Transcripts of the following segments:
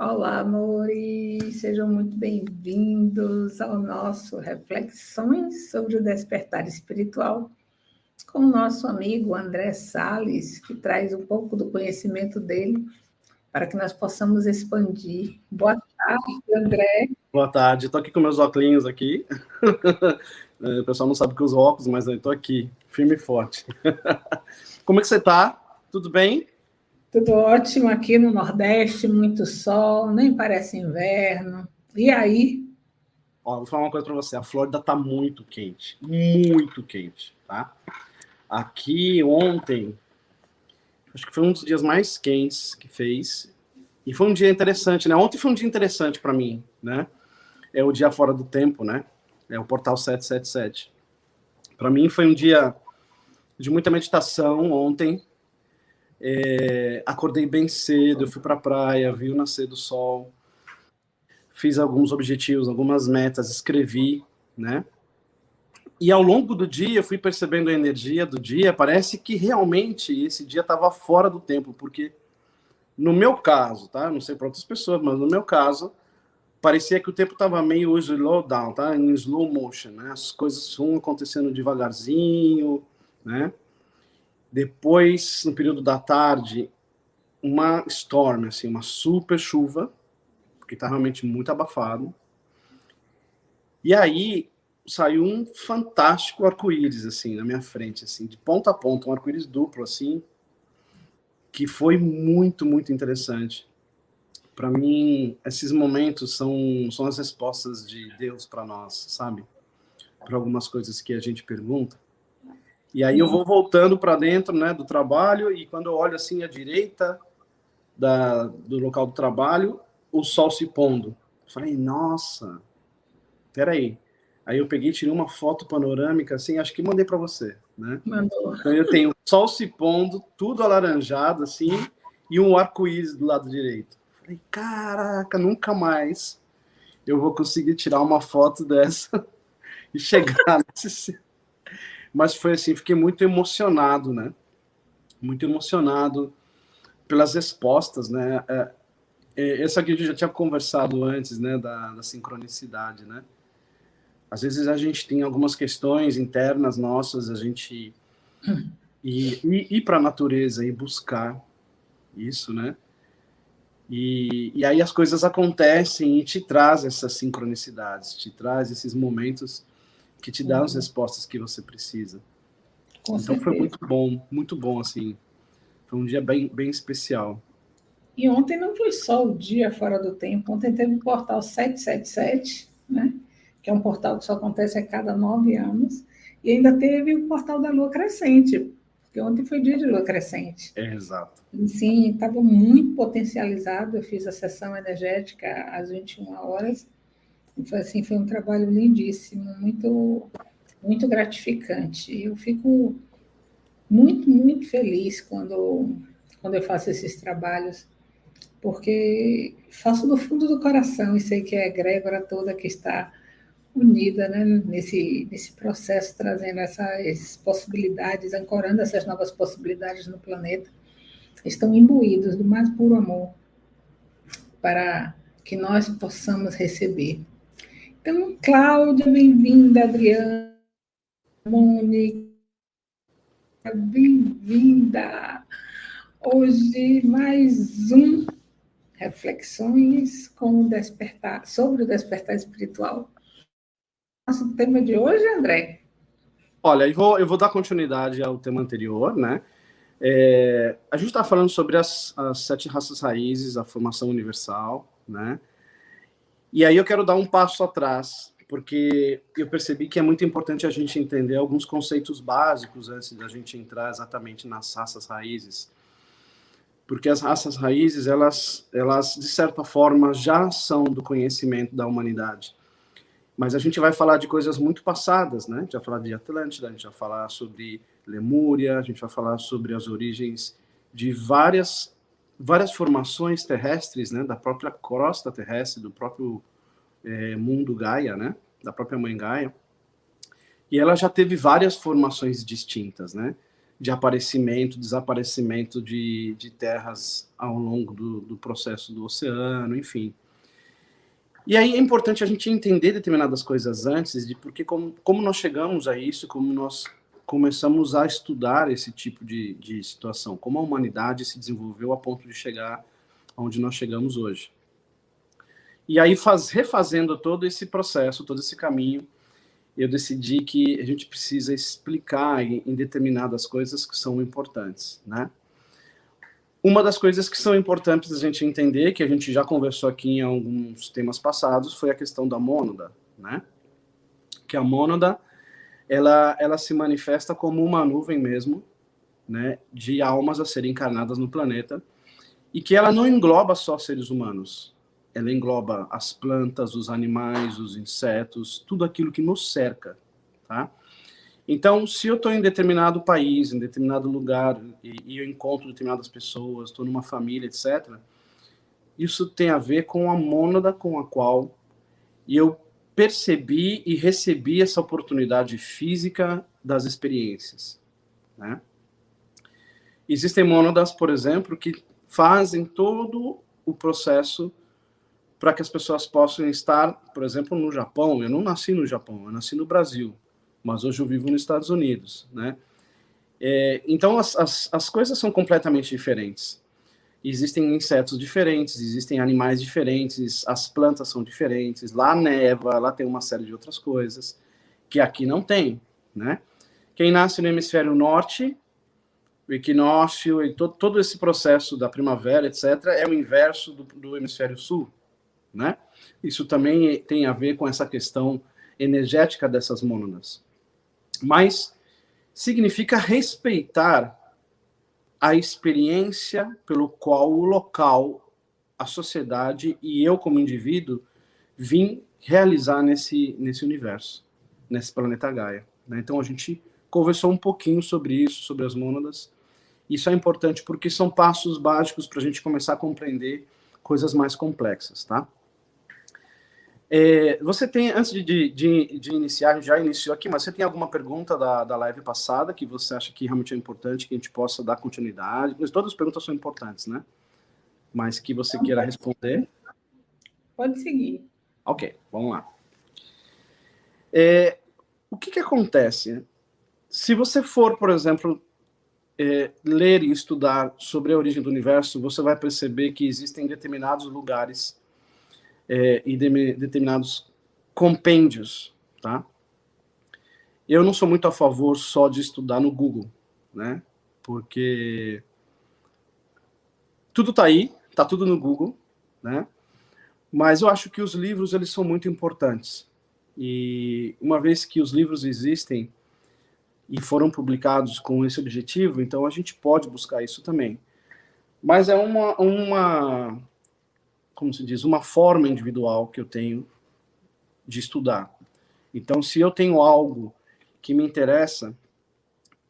Olá, amores, sejam muito bem-vindos ao nosso Reflexões sobre o Despertar Espiritual, com o nosso amigo André Salles, que traz um pouco do conhecimento dele para que nós possamos expandir. Boa tarde, André. Boa tarde, estou aqui com meus óculos aqui. O pessoal não sabe que eu uso óculos, mas eu estou aqui, firme e forte. Como é que você está? Tudo bem? Tudo ótimo aqui no Nordeste, muito sol, nem parece inverno. E aí? Ó, vou falar uma coisa para você, a Flórida está muito quente, tá? Aqui ontem, acho que foi um dos dias mais quentes que fez, e foi um dia interessante, né? Ontem foi um dia interessante para mim, né? É o dia fora do tempo, né? É o portal 777. Para mim foi um dia de muita meditação ontem. Acordei bem cedo, fui para a praia, vi o nascer do sol, fiz alguns objetivos, algumas metas, escrevi, né? E ao longo do dia eu fui percebendo a energia do dia, parece que realmente esse dia estava fora do tempo, porque no meu caso, tá? Não sei para outras pessoas, mas no meu caso, parecia que o tempo estava meio slow down, tá? Em slow motion, né? As coisas vão acontecendo devagarzinho, né? Depois, no período da tarde, uma storm, assim, uma super chuva, porque tá realmente muito abafado. E aí saiu um fantástico arco-íris, assim, na minha frente, assim, de ponta a ponta, um arco-íris duplo, assim, que foi muito, muito interessante. Para mim, esses momentos são as respostas de Deus para nós, sabe? Para algumas coisas que a gente pergunta. E aí eu vou voltando para dentro, né, do trabalho, e quando eu olho assim à direita do local do trabalho, o sol se pondo. Eu falei, nossa, peraí. Aí eu peguei, tirei uma foto panorâmica, assim, acho que mandei para você, né? Mandou. Então eu tenho o sol se pondo, tudo alaranjado, assim, e um arco-íris do lado direito. Eu falei, caraca, nunca mais eu vou conseguir tirar uma foto dessa e chegar nesse... Mas foi assim, fiquei muito emocionado, né? Muito emocionado pelas respostas, né? Essa aqui a gente já tinha conversado antes, né? Da sincronicidade, né? Às vezes a gente tem algumas questões internas nossas, a gente ir para a natureza e buscar isso, né? E aí as coisas acontecem e te traz essas sincronicidades, te traz esses momentos que te dão as respostas que você precisa. Com então certeza. foi muito bom, assim. Foi um dia bem, bem especial. E ontem não foi só o dia fora do tempo, ontem teve o portal 777, né? Que é um portal que só acontece a cada 9 anos, e ainda teve o portal da Lua Crescente, porque ontem foi dia de Lua Crescente. Exato. E, sim, estava muito potencializado, eu fiz a sessão energética às 21 horas, e foi, assim, foi um trabalho lindíssimo, muito, muito gratificante. Eu fico muito, muito feliz quando eu faço esses trabalhos, porque faço do fundo do coração e sei que é a egrégora toda que está unida, né, nesse processo, trazendo essas possibilidades, ancorando essas novas possibilidades no planeta, estão imbuídos do mais puro amor para que nós possamos receber. Então, Cláudia, bem-vinda, Adriana, Mônica, bem-vinda. Hoje, mais um Reflexões com o despertar, sobre o despertar espiritual. Nosso tema de hoje, André? Olha, eu vou dar continuidade ao tema anterior, né? A gente está falando sobre as 7 raças raízes, a formação universal, né? E aí eu quero dar um passo atrás, porque eu percebi que é muito importante a gente entender alguns conceitos básicos antes da gente entrar exatamente nas raças raízes. Porque as raças raízes, elas de certa forma, já são do conhecimento da humanidade. Mas a gente vai falar de coisas muito passadas, né? A gente vai falar de Atlântida, a gente vai falar sobre Lemúria, a gente vai falar sobre as origens de várias formações terrestres, né? Da própria crosta terrestre, do próprio mundo Gaia, né? Da própria mãe Gaia. E ela já teve várias formações distintas, né? de aparecimento, desaparecimento de terras ao longo do processo do oceano, enfim. E aí é importante a gente entender determinadas coisas antes, de porque como nós chegamos a isso, como nós começamos a estudar esse tipo de situação, como a humanidade se desenvolveu a ponto de chegar onde nós chegamos hoje. E aí, refazendo todo esse processo, todo esse caminho, eu decidi que a gente precisa explicar em determinadas coisas que são importantes, né? Uma das coisas que são importantes a gente entender, que a gente já conversou aqui em alguns temas passados, foi a questão da mônada, né? Que a mônada, ela se manifesta como uma nuvem mesmo, né, de almas a serem encarnadas no planeta, e que ela não engloba só seres humanos. Ela engloba as plantas, os animais, os insetos, tudo aquilo que nos cerca, tá? Então, se eu estou em determinado país, em determinado lugar, e eu encontro determinadas pessoas, estou numa família, etc., isso tem a ver com a mônada com a qual eu percebi e recebi essa oportunidade física das experiências, né? Existem mônadas, por exemplo, que fazem todo o processo para que as pessoas possam estar, por exemplo, no Japão. Eu não nasci no Japão, eu nasci no Brasil, mas hoje eu vivo nos Estados Unidos, né? Então, as coisas são completamente diferentes. Existem insetos diferentes, existem animais diferentes, as plantas são diferentes, lá neva, lá tem uma série de outras coisas que aqui não tem, né? Quem nasce no hemisfério norte, o equinócio e todo esse processo da primavera, etc., é o inverso do hemisfério sul, né? Isso também tem a ver com essa questão energética dessas mônadas. Mas significa respeitar a experiência pelo qual o local, a sociedade e eu como indivíduo vim realizar nesse universo, nesse planeta Gaia, né? Então a gente conversou um pouquinho sobre isso, sobre as mônadas. Isso é importante porque são passos básicos para a gente começar a compreender coisas mais complexas, tá? Você tem, antes de iniciar, a gente já iniciou aqui, mas você tem alguma pergunta da live passada que você acha que realmente é importante, que a gente possa dar continuidade? Pois todas as perguntas são importantes, né? Mas que você queira responder. Pode seguir. Ok, vamos lá. O que acontece? Se você for, por exemplo, ler e estudar sobre a origem do universo, você vai perceber que existem determinados lugares e determinados compêndios, tá? Eu não sou muito a favor só de estudar no Google, né? Porque tudo tá aí, tá tudo no Google, né? Mas eu acho que os livros, eles são muito importantes. E uma vez que os livros existem e foram publicados com esse objetivo, então a gente pode buscar isso também. Mas é como se diz, uma forma individual que eu tenho de estudar. Então, se eu tenho algo que me interessa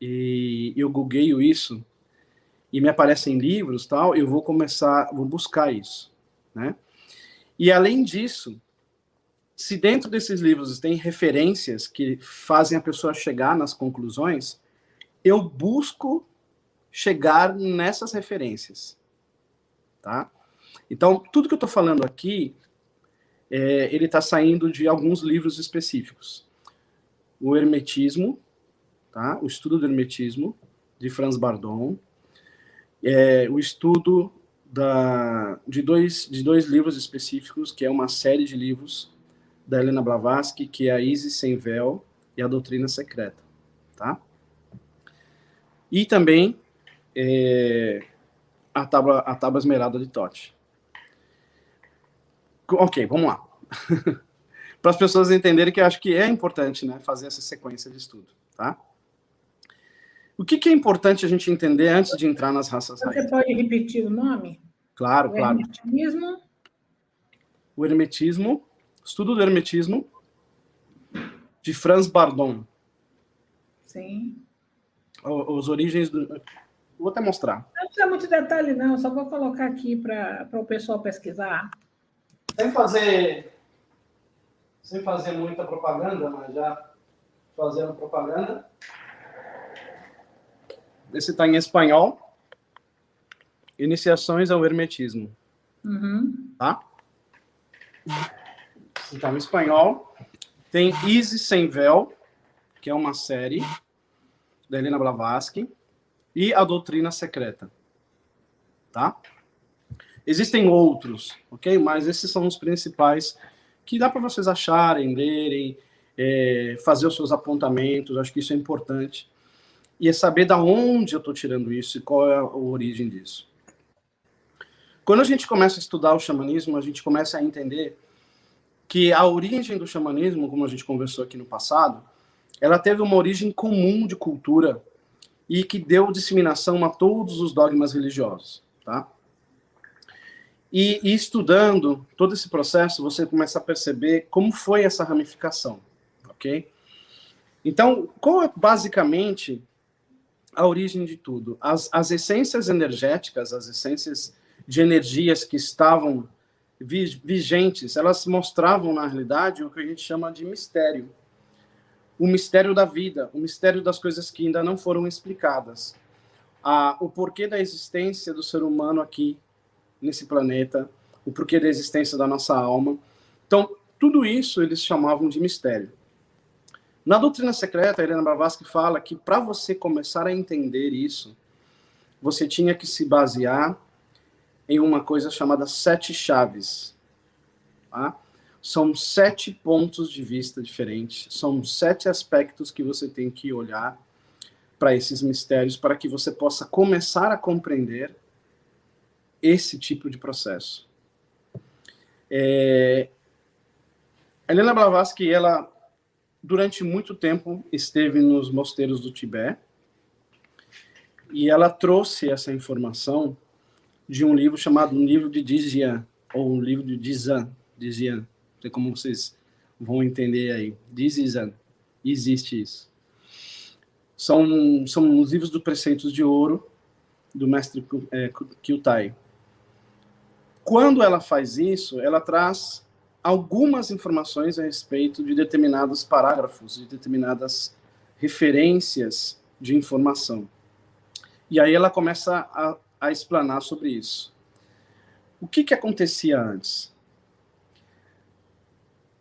e eu googleio isso e me aparecem livros, tal, eu vou buscar isso, né? E além disso, se dentro desses livros tem referências que fazem a pessoa chegar nas conclusões, eu busco chegar nessas referências, tá? Então, tudo que eu estou falando aqui, ele está saindo de alguns livros específicos. O Hermetismo, tá? O Estudo do Hermetismo, de Franz Bardon. O estudo de dois livros específicos, que é uma série de livros da Helena Blavatsky, que é a Isis Sem Véu e a Doutrina Secreta, tá? E também a Tábua Esmeralda de Toth. Ok, vamos lá. Para as pessoas entenderem que eu acho que é importante, né, fazer essa sequência de estudo, tá? O que é importante a gente entender antes de entrar nas raças raízes? Você pode repetir o nome? Claro, claro. Hermetismo. O Hermetismo, Estudo do Hermetismo, de Franz Bardon. Sim. As origens do... Vou até mostrar. Não precisa muito detalhe, não. Só vou colocar aqui para o pessoal pesquisar. Sem fazer muita propaganda, mas já fazendo propaganda. Esse está em espanhol. Iniciações ao Hermetismo. Tá? Esse está em espanhol. Tem Isis Sem Véu, que é uma série da Helena Blavatsky, e A Doutrina Secreta. Tá? Existem outros, ok? Mas esses são os principais que dá para vocês acharem, lerem, fazer os seus apontamentos. Acho que isso é importante. E é saber da onde eu estou tirando isso e qual é a origem disso. Quando a gente começa a estudar o xamanismo, a gente começa a entender que a origem do xamanismo, como a gente conversou aqui no passado, ela teve uma origem comum de cultura e que deu disseminação a todos os dogmas religiosos, tá? E estudando todo esse processo, você começa a perceber como foi essa ramificação, ok? Então, qual é basicamente a origem de tudo? As essências energéticas, as essências de energias que estavam vigentes, elas mostravam, na realidade, o que a gente chama de mistério. O mistério da vida, o mistério das coisas que ainda não foram explicadas. O porquê da existência do ser humano aqui, nesse planeta, o porquê da existência da nossa alma. Então, tudo isso eles chamavam de mistério. Na Doutrina Secreta, a Helena Blavatsky fala que para você começar a entender isso, você tinha que se basear em uma coisa chamada 7 chaves. Tá? São 7 pontos de vista diferentes, são 7 aspectos que você tem que olhar para esses mistérios, para que você possa começar a compreender esse tipo de processo. Helena Blavatsky, ela, durante muito tempo, esteve nos mosteiros do Tibete, e ela trouxe essa informação de um livro chamado Um Livro de Dzyan, ou um livro de Dzyan, não sei como vocês vão entender aí. Dzyan, existe isso. São os livros dos Preceitos de Ouro, do mestre Kyutai. Quando ela faz isso, ela traz algumas informações a respeito de determinados parágrafos, de determinadas referências de informação. E aí ela começa a explanar sobre isso. O que acontecia antes?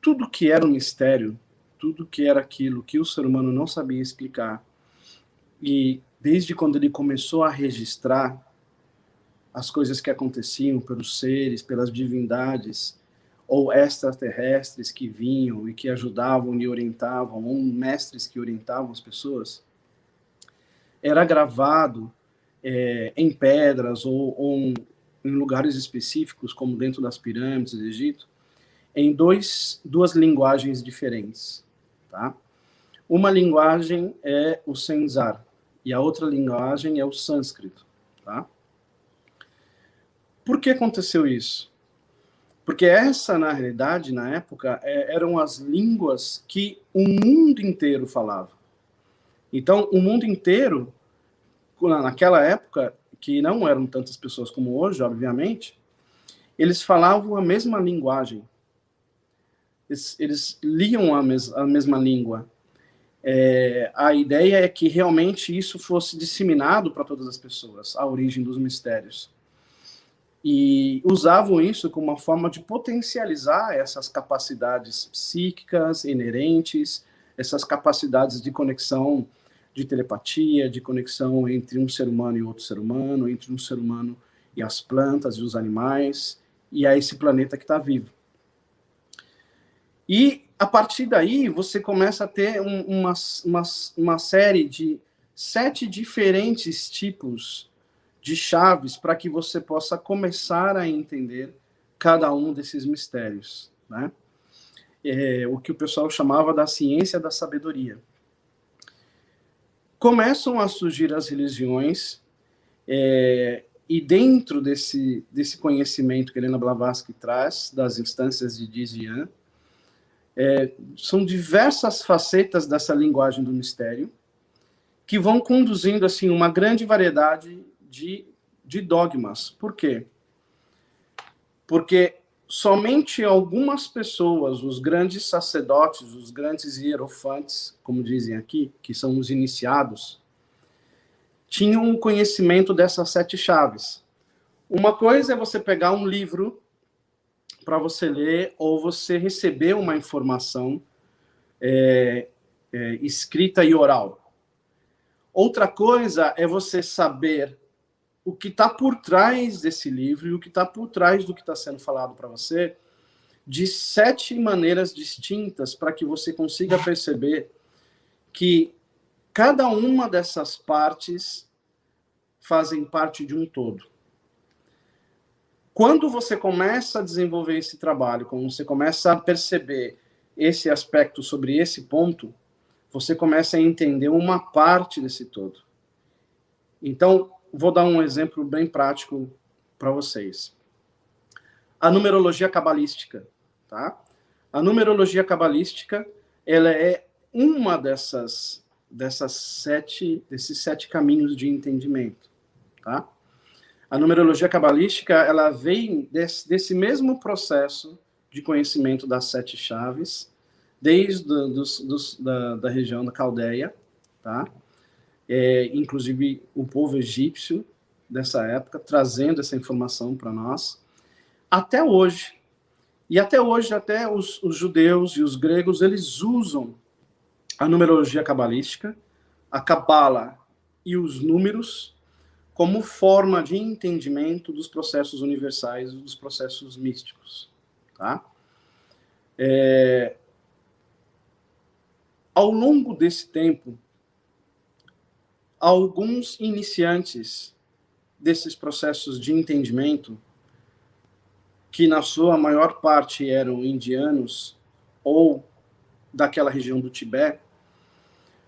Tudo que era um mistério, tudo que era aquilo que o ser humano não sabia explicar, e desde quando ele começou a registrar as coisas que aconteciam pelos seres, pelas divindades, ou extraterrestres que vinham e que ajudavam e orientavam, ou mestres que orientavam as pessoas, era gravado em pedras ou em lugares específicos, como dentro das pirâmides do Egito, em duas linguagens diferentes. Tá? Uma linguagem é o Senzar, e a outra linguagem é o sânscrito. Tá? Por que aconteceu isso? Porque essa, na realidade, na época, eram as línguas que o mundo inteiro falava. Então, o mundo inteiro, naquela época, que não eram tantas pessoas como hoje, obviamente, eles falavam a mesma linguagem. Eles liam a mesma língua. A ideia é que realmente isso fosse disseminado para todas as pessoas, a origem dos mistérios. E usavam isso como uma forma de potencializar essas capacidades psíquicas inerentes, essas capacidades de conexão, de telepatia, de conexão entre um ser humano e outro ser humano, entre um ser humano e as plantas e os animais, e a esse planeta que está vivo. E, a partir daí, você começa a ter uma série de 7 diferentes tipos de chaves para que você possa começar a entender cada um desses mistérios, né? O que o pessoal chamava da ciência da sabedoria. Começam a surgir as religiões, e dentro desse conhecimento que Helena Blavatsky traz, das instâncias de Dzyan, são diversas facetas dessa linguagem do mistério, que vão conduzindo assim, uma grande variedade de dogmas. Por quê? Porque somente algumas pessoas, os grandes sacerdotes, os grandes hierofantes, como dizem aqui, que são os iniciados, tinham um conhecimento dessas 7 chaves. Uma coisa é você pegar um livro para você ler ou você receber uma informação escrita e oral. Outra coisa é você saber o que está por trás desse livro e o que está por trás do que está sendo falado para você, de 7 maneiras distintas para que você consiga perceber que cada uma dessas partes fazem parte de um todo. Quando você começa a desenvolver esse trabalho, quando você começa a perceber esse aspecto sobre esse ponto, você começa a entender uma parte desse todo. Então, vou dar um exemplo bem prático para vocês. A numerologia cabalística, tá? A numerologia cabalística, ela é uma desses 7 caminhos de entendimento, tá? A numerologia cabalística, ela vem desse mesmo processo de conhecimento das 7 chaves, desde da região da Caldeia, tá? Inclusive o povo egípcio dessa época, trazendo essa informação para nós, até hoje. E até hoje, até os judeus e os gregos, eles usam a numerologia cabalística, a cabala e os números como forma de entendimento dos processos universais, dos processos místicos. Tá? Ao longo desse tempo, alguns iniciantes desses processos de entendimento, que na sua maior parte eram indianos ou daquela região do Tibete,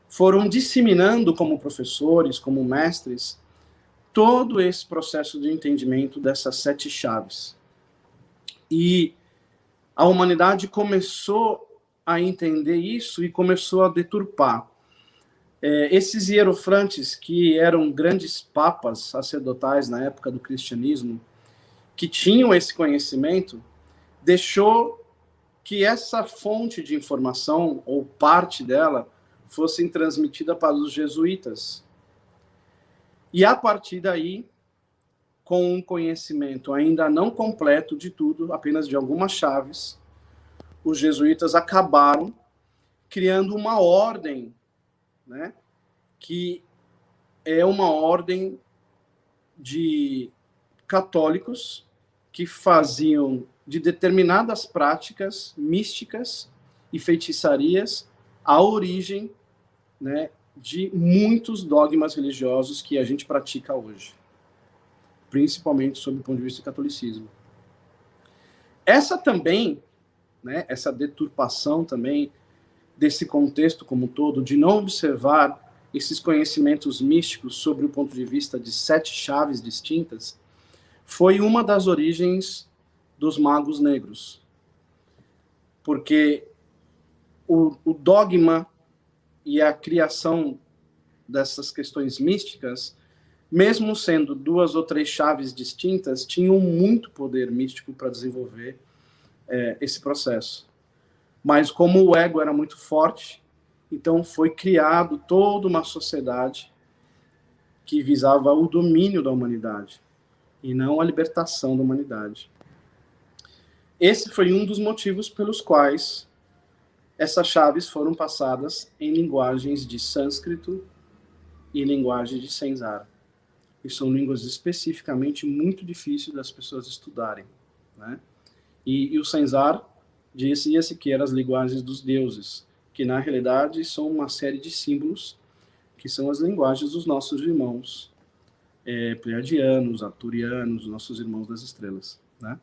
foram disseminando como professores, como mestres, todo esse processo de entendimento dessas 7 chaves. E a humanidade começou a entender isso e começou a deturpar. Esses hierofrantes, que eram grandes papas sacerdotais na época do cristianismo, que tinham esse conhecimento, deixou que essa fonte de informação, ou parte dela, fosse transmitida para os jesuítas. E a partir daí, com um conhecimento ainda não completo de tudo, apenas de algumas chaves, os jesuítas acabaram criando uma ordem, né, que é uma ordem de católicos que faziam de determinadas práticas místicas e feitiçarias a origem, né, de muitos dogmas religiosos que a gente pratica hoje, principalmente sob o ponto de vista do catolicismo. Essa também, né, essa deturpação também desse contexto como um todo, de não observar esses conhecimentos místicos sobre o ponto de vista de 7 chaves distintas, foi uma das origens dos magos negros. Porque o dogma e a criação dessas questões místicas, mesmo sendo 2 ou 3 chaves distintas, tinham muito poder místico para desenvolver esse processo. Mas como o ego era muito forte, então foi criado toda uma sociedade que visava o domínio da humanidade e não a libertação da humanidade. Esse foi um dos motivos pelos quais essas chaves foram passadas em linguagens de sânscrito e linguagem de Senzara. E são línguas especificamente muito difíceis das pessoas estudarem, né? E o Senzara disse que eram as linguagens dos deuses, que na realidade são uma série de símbolos que são as linguagens dos nossos irmãos pleiadianos, arturianos, nossos irmãos das estrelas, né?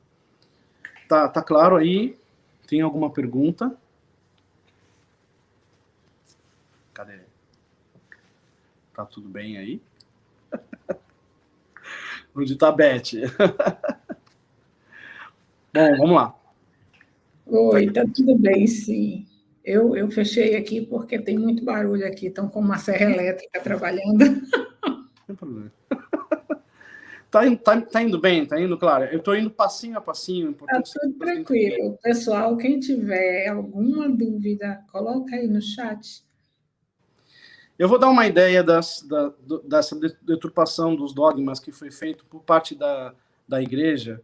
Tá claro aí? Tem alguma pergunta? Cadê? Tá tudo bem aí? Onde tá a Beth? Bom, vamos lá. Oi, tá tudo bem, sim. Eu fechei aqui porque tem muito barulho aqui, estão com uma serra elétrica trabalhando. Não tem problema. Tá indo bem, tá indo, Clara? Eu tô indo passinho a passinho. Tá tudo tranquilo. Pessoal, quem tiver alguma dúvida, coloca aí no chat. Eu vou dar uma ideia dessa deturpação dos dogmas que foi feito por parte da igreja,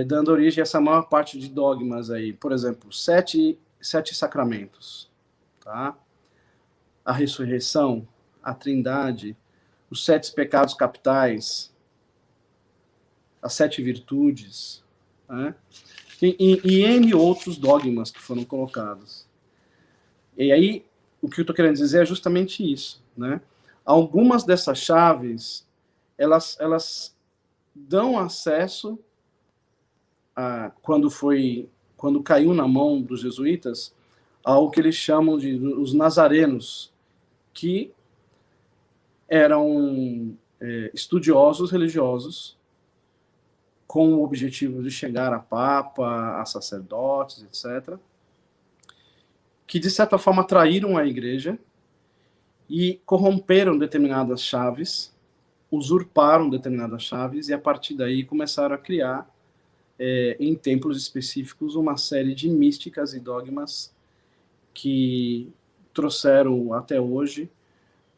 dando origem a essa maior parte de dogmas aí. Por exemplo, sete sacramentos, tá? A ressurreição, a trindade, os 7 pecados capitais, as 7 virtudes, né? E N outros dogmas que foram colocados. E aí, o que eu estou querendo dizer é justamente isso, né? Algumas dessas chaves, elas dão acesso quando caiu na mão dos jesuítas, ao que eles chamam de os nazarenos, que eram estudiosos religiosos com o objetivo de chegar a papa, a sacerdotes, etc., que, de certa forma, traíram a igreja e corromperam determinadas chaves, usurparam determinadas chaves, e, a partir daí, começaram a criar, em templos específicos, uma série de místicas e dogmas que trouxeram, até hoje,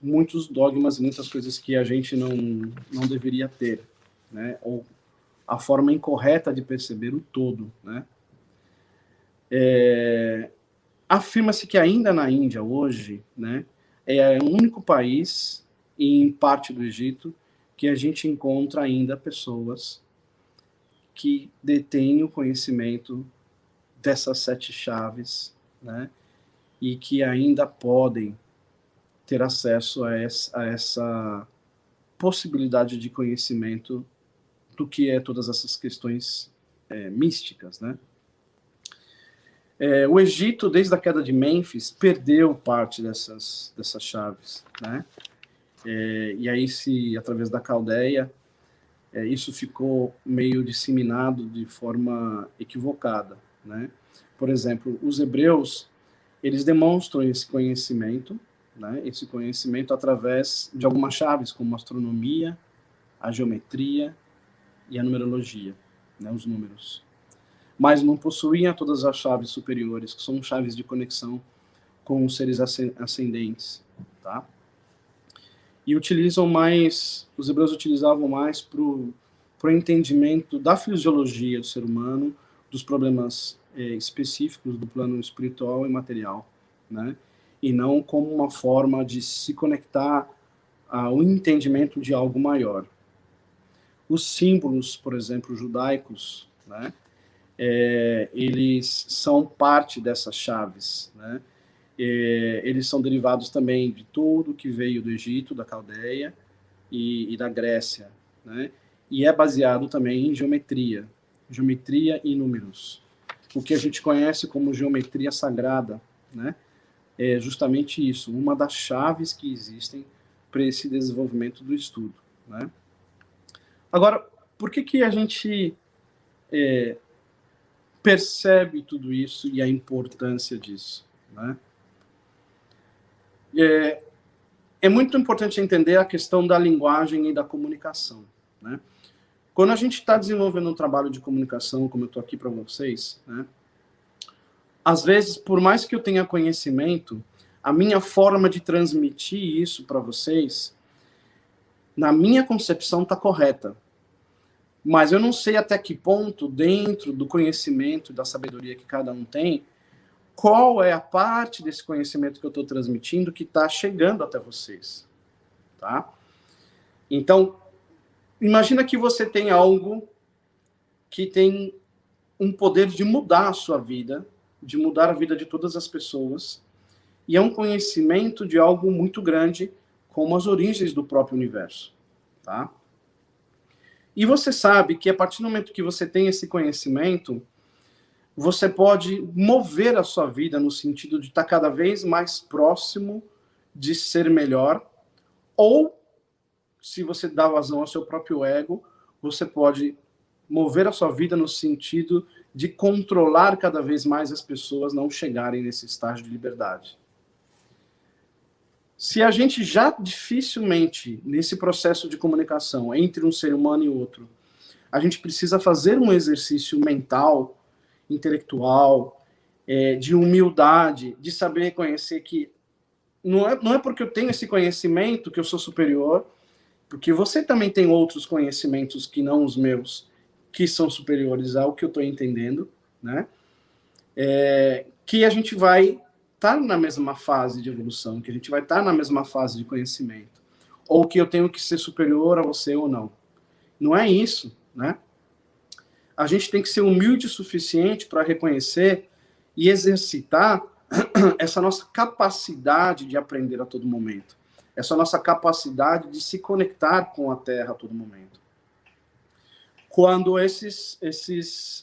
muitos dogmas e muitas coisas que a gente não deveria ter, né? Ou a forma incorreta de perceber o todo, né? Afirma-se que ainda na Índia, hoje, né, é o único país, e em parte do Egito, que a gente encontra ainda pessoas que detêm o conhecimento dessas 7 chaves, né, e que ainda podem ter acesso a essa possibilidade de conhecimento do que é todas essas questões místicas, né? O Egito, desde a queda de Mênfis, perdeu parte dessas chaves, né? E aí, através da Caldeia, isso ficou meio disseminado de forma equivocada, né? Por exemplo, os hebreus, eles demonstram esse conhecimento, né? Esse conhecimento através de algumas chaves, como a astronomia, a geometria e a numerologia, né? Os números. Mas não possuíam todas as chaves superiores, que são chaves de conexão com os seres ascendentes, tá? E os hebreus utilizavam mais para o entendimento da fisiologia do ser humano, dos problemas específicos do plano espiritual e material, né? E não como uma forma de se conectar ao entendimento de algo maior. Os símbolos, por exemplo, judaicos, né? Eles são parte dessas chaves, né? Eles são derivados também de tudo que veio do Egito, da Caldeia e da Grécia, né? E é baseado também em geometria e números. O que a gente conhece como geometria sagrada, né? É justamente isso, uma das chaves que existem para esse desenvolvimento do estudo, né? Agora, por que a gente percebe tudo isso e a importância disso, né? É muito importante entender a questão da linguagem e da comunicação, né? Quando a gente está desenvolvendo um trabalho de comunicação, como eu estou aqui para vocês, né? Às vezes, por mais que eu tenha conhecimento, a minha forma de transmitir isso para vocês, na minha concepção, está correta. Mas eu não sei até que ponto, dentro do conhecimento, da sabedoria que cada um tem, qual é a parte desse conhecimento que eu estou transmitindo que está chegando até vocês, tá? Então, imagina que você tem algo que tem um poder de mudar a sua vida, de mudar a vida de todas as pessoas, e é um conhecimento de algo muito grande, como as origens do próprio universo, tá? E você sabe que a partir do momento que você tem esse conhecimento, você pode mover a sua vida no sentido de estar cada vez mais próximo de ser melhor, ou, se você dá vazão ao seu próprio ego, você pode mover a sua vida no sentido de controlar cada vez mais as pessoas não chegarem nesse estágio de liberdade. Se a gente já dificilmente, nesse processo de comunicação entre um ser humano e outro, a gente precisa fazer um exercício mental, intelectual, de humildade, de saber reconhecer que não é porque eu tenho esse conhecimento que eu sou superior, porque você também tem outros conhecimentos que não os meus, que são superiores ao que eu estou entendendo, né? Que a gente vai estar na mesma fase de evolução, que a gente vai estar na mesma fase de conhecimento, ou que eu tenho que ser superior a você ou não. Não é isso, né? A gente tem que ser humilde o suficiente para reconhecer e exercitar essa nossa capacidade de aprender a todo momento, essa nossa capacidade de se conectar com a Terra a todo momento. Quando esses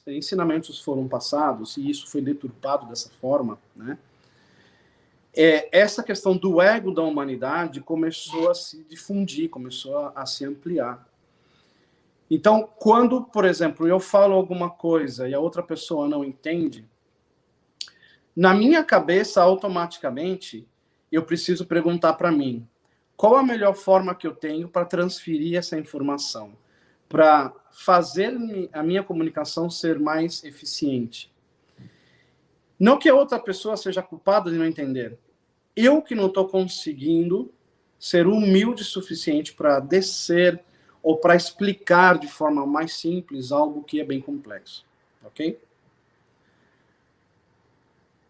ensinamentos foram passados, e isso foi deturpado dessa forma, né, essa questão do ego da humanidade começou a se difundir, começou a se ampliar. Então, quando, por exemplo, eu falo alguma coisa e a outra pessoa não entende, na minha cabeça, automaticamente, eu preciso perguntar para mim, qual a melhor forma que eu tenho para transferir essa informação, para fazer a minha comunicação ser mais eficiente? Não que a outra pessoa seja culpada de não entender. Eu que não estou conseguindo ser humilde o suficiente para descer ou para explicar de forma mais simples algo que é bem complexo, ok?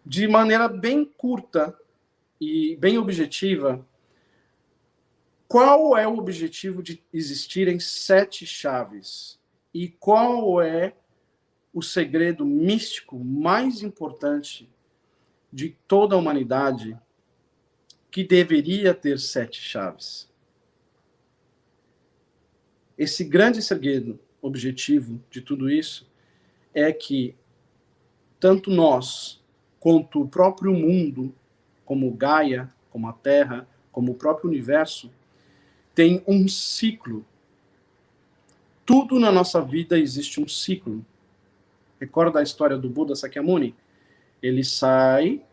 De maneira bem curta e bem objetiva, qual é o objetivo de existirem 7 chaves? E qual é o segredo místico mais importante de toda a humanidade que deveria ter 7 chaves? Esse grande segredo, objetivo de tudo isso, é que tanto nós, quanto o próprio mundo, como Gaia, como a Terra, como o próprio universo, tem um ciclo. Tudo na nossa vida existe um ciclo. Recorda a história do Buda Sakyamuni? Ele sai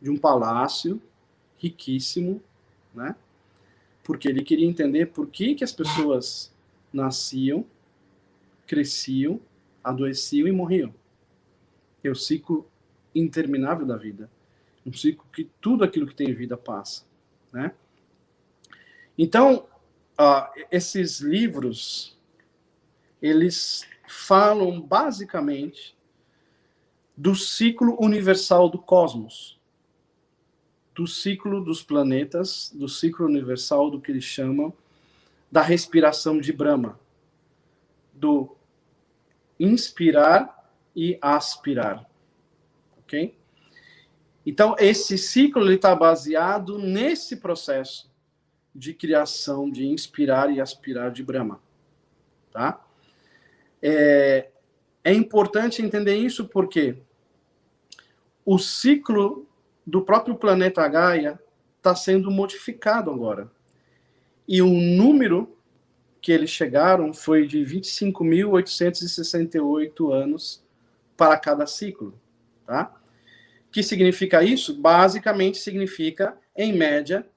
de um palácio riquíssimo, né? Porque ele queria entender por que as pessoas nasciam, cresciam, adoeciam e morriam. É o ciclo interminável da vida. Um ciclo que tudo aquilo que tem vida passa, né? Então, esses livros, eles falam basicamente do ciclo universal do cosmos, do ciclo dos planetas, do ciclo universal do que eles chamam da respiração de Brahma, do inspirar e aspirar, ok? Então, esse ciclo está baseado nesse processo de criação, de inspirar e aspirar de Brahma, tá? É importante entender isso porque o ciclo do próprio planeta Gaia está sendo modificado agora. E o número que eles chegaram foi de 25.868 anos para cada ciclo, tá? O que significa isso? Basicamente significa, em média,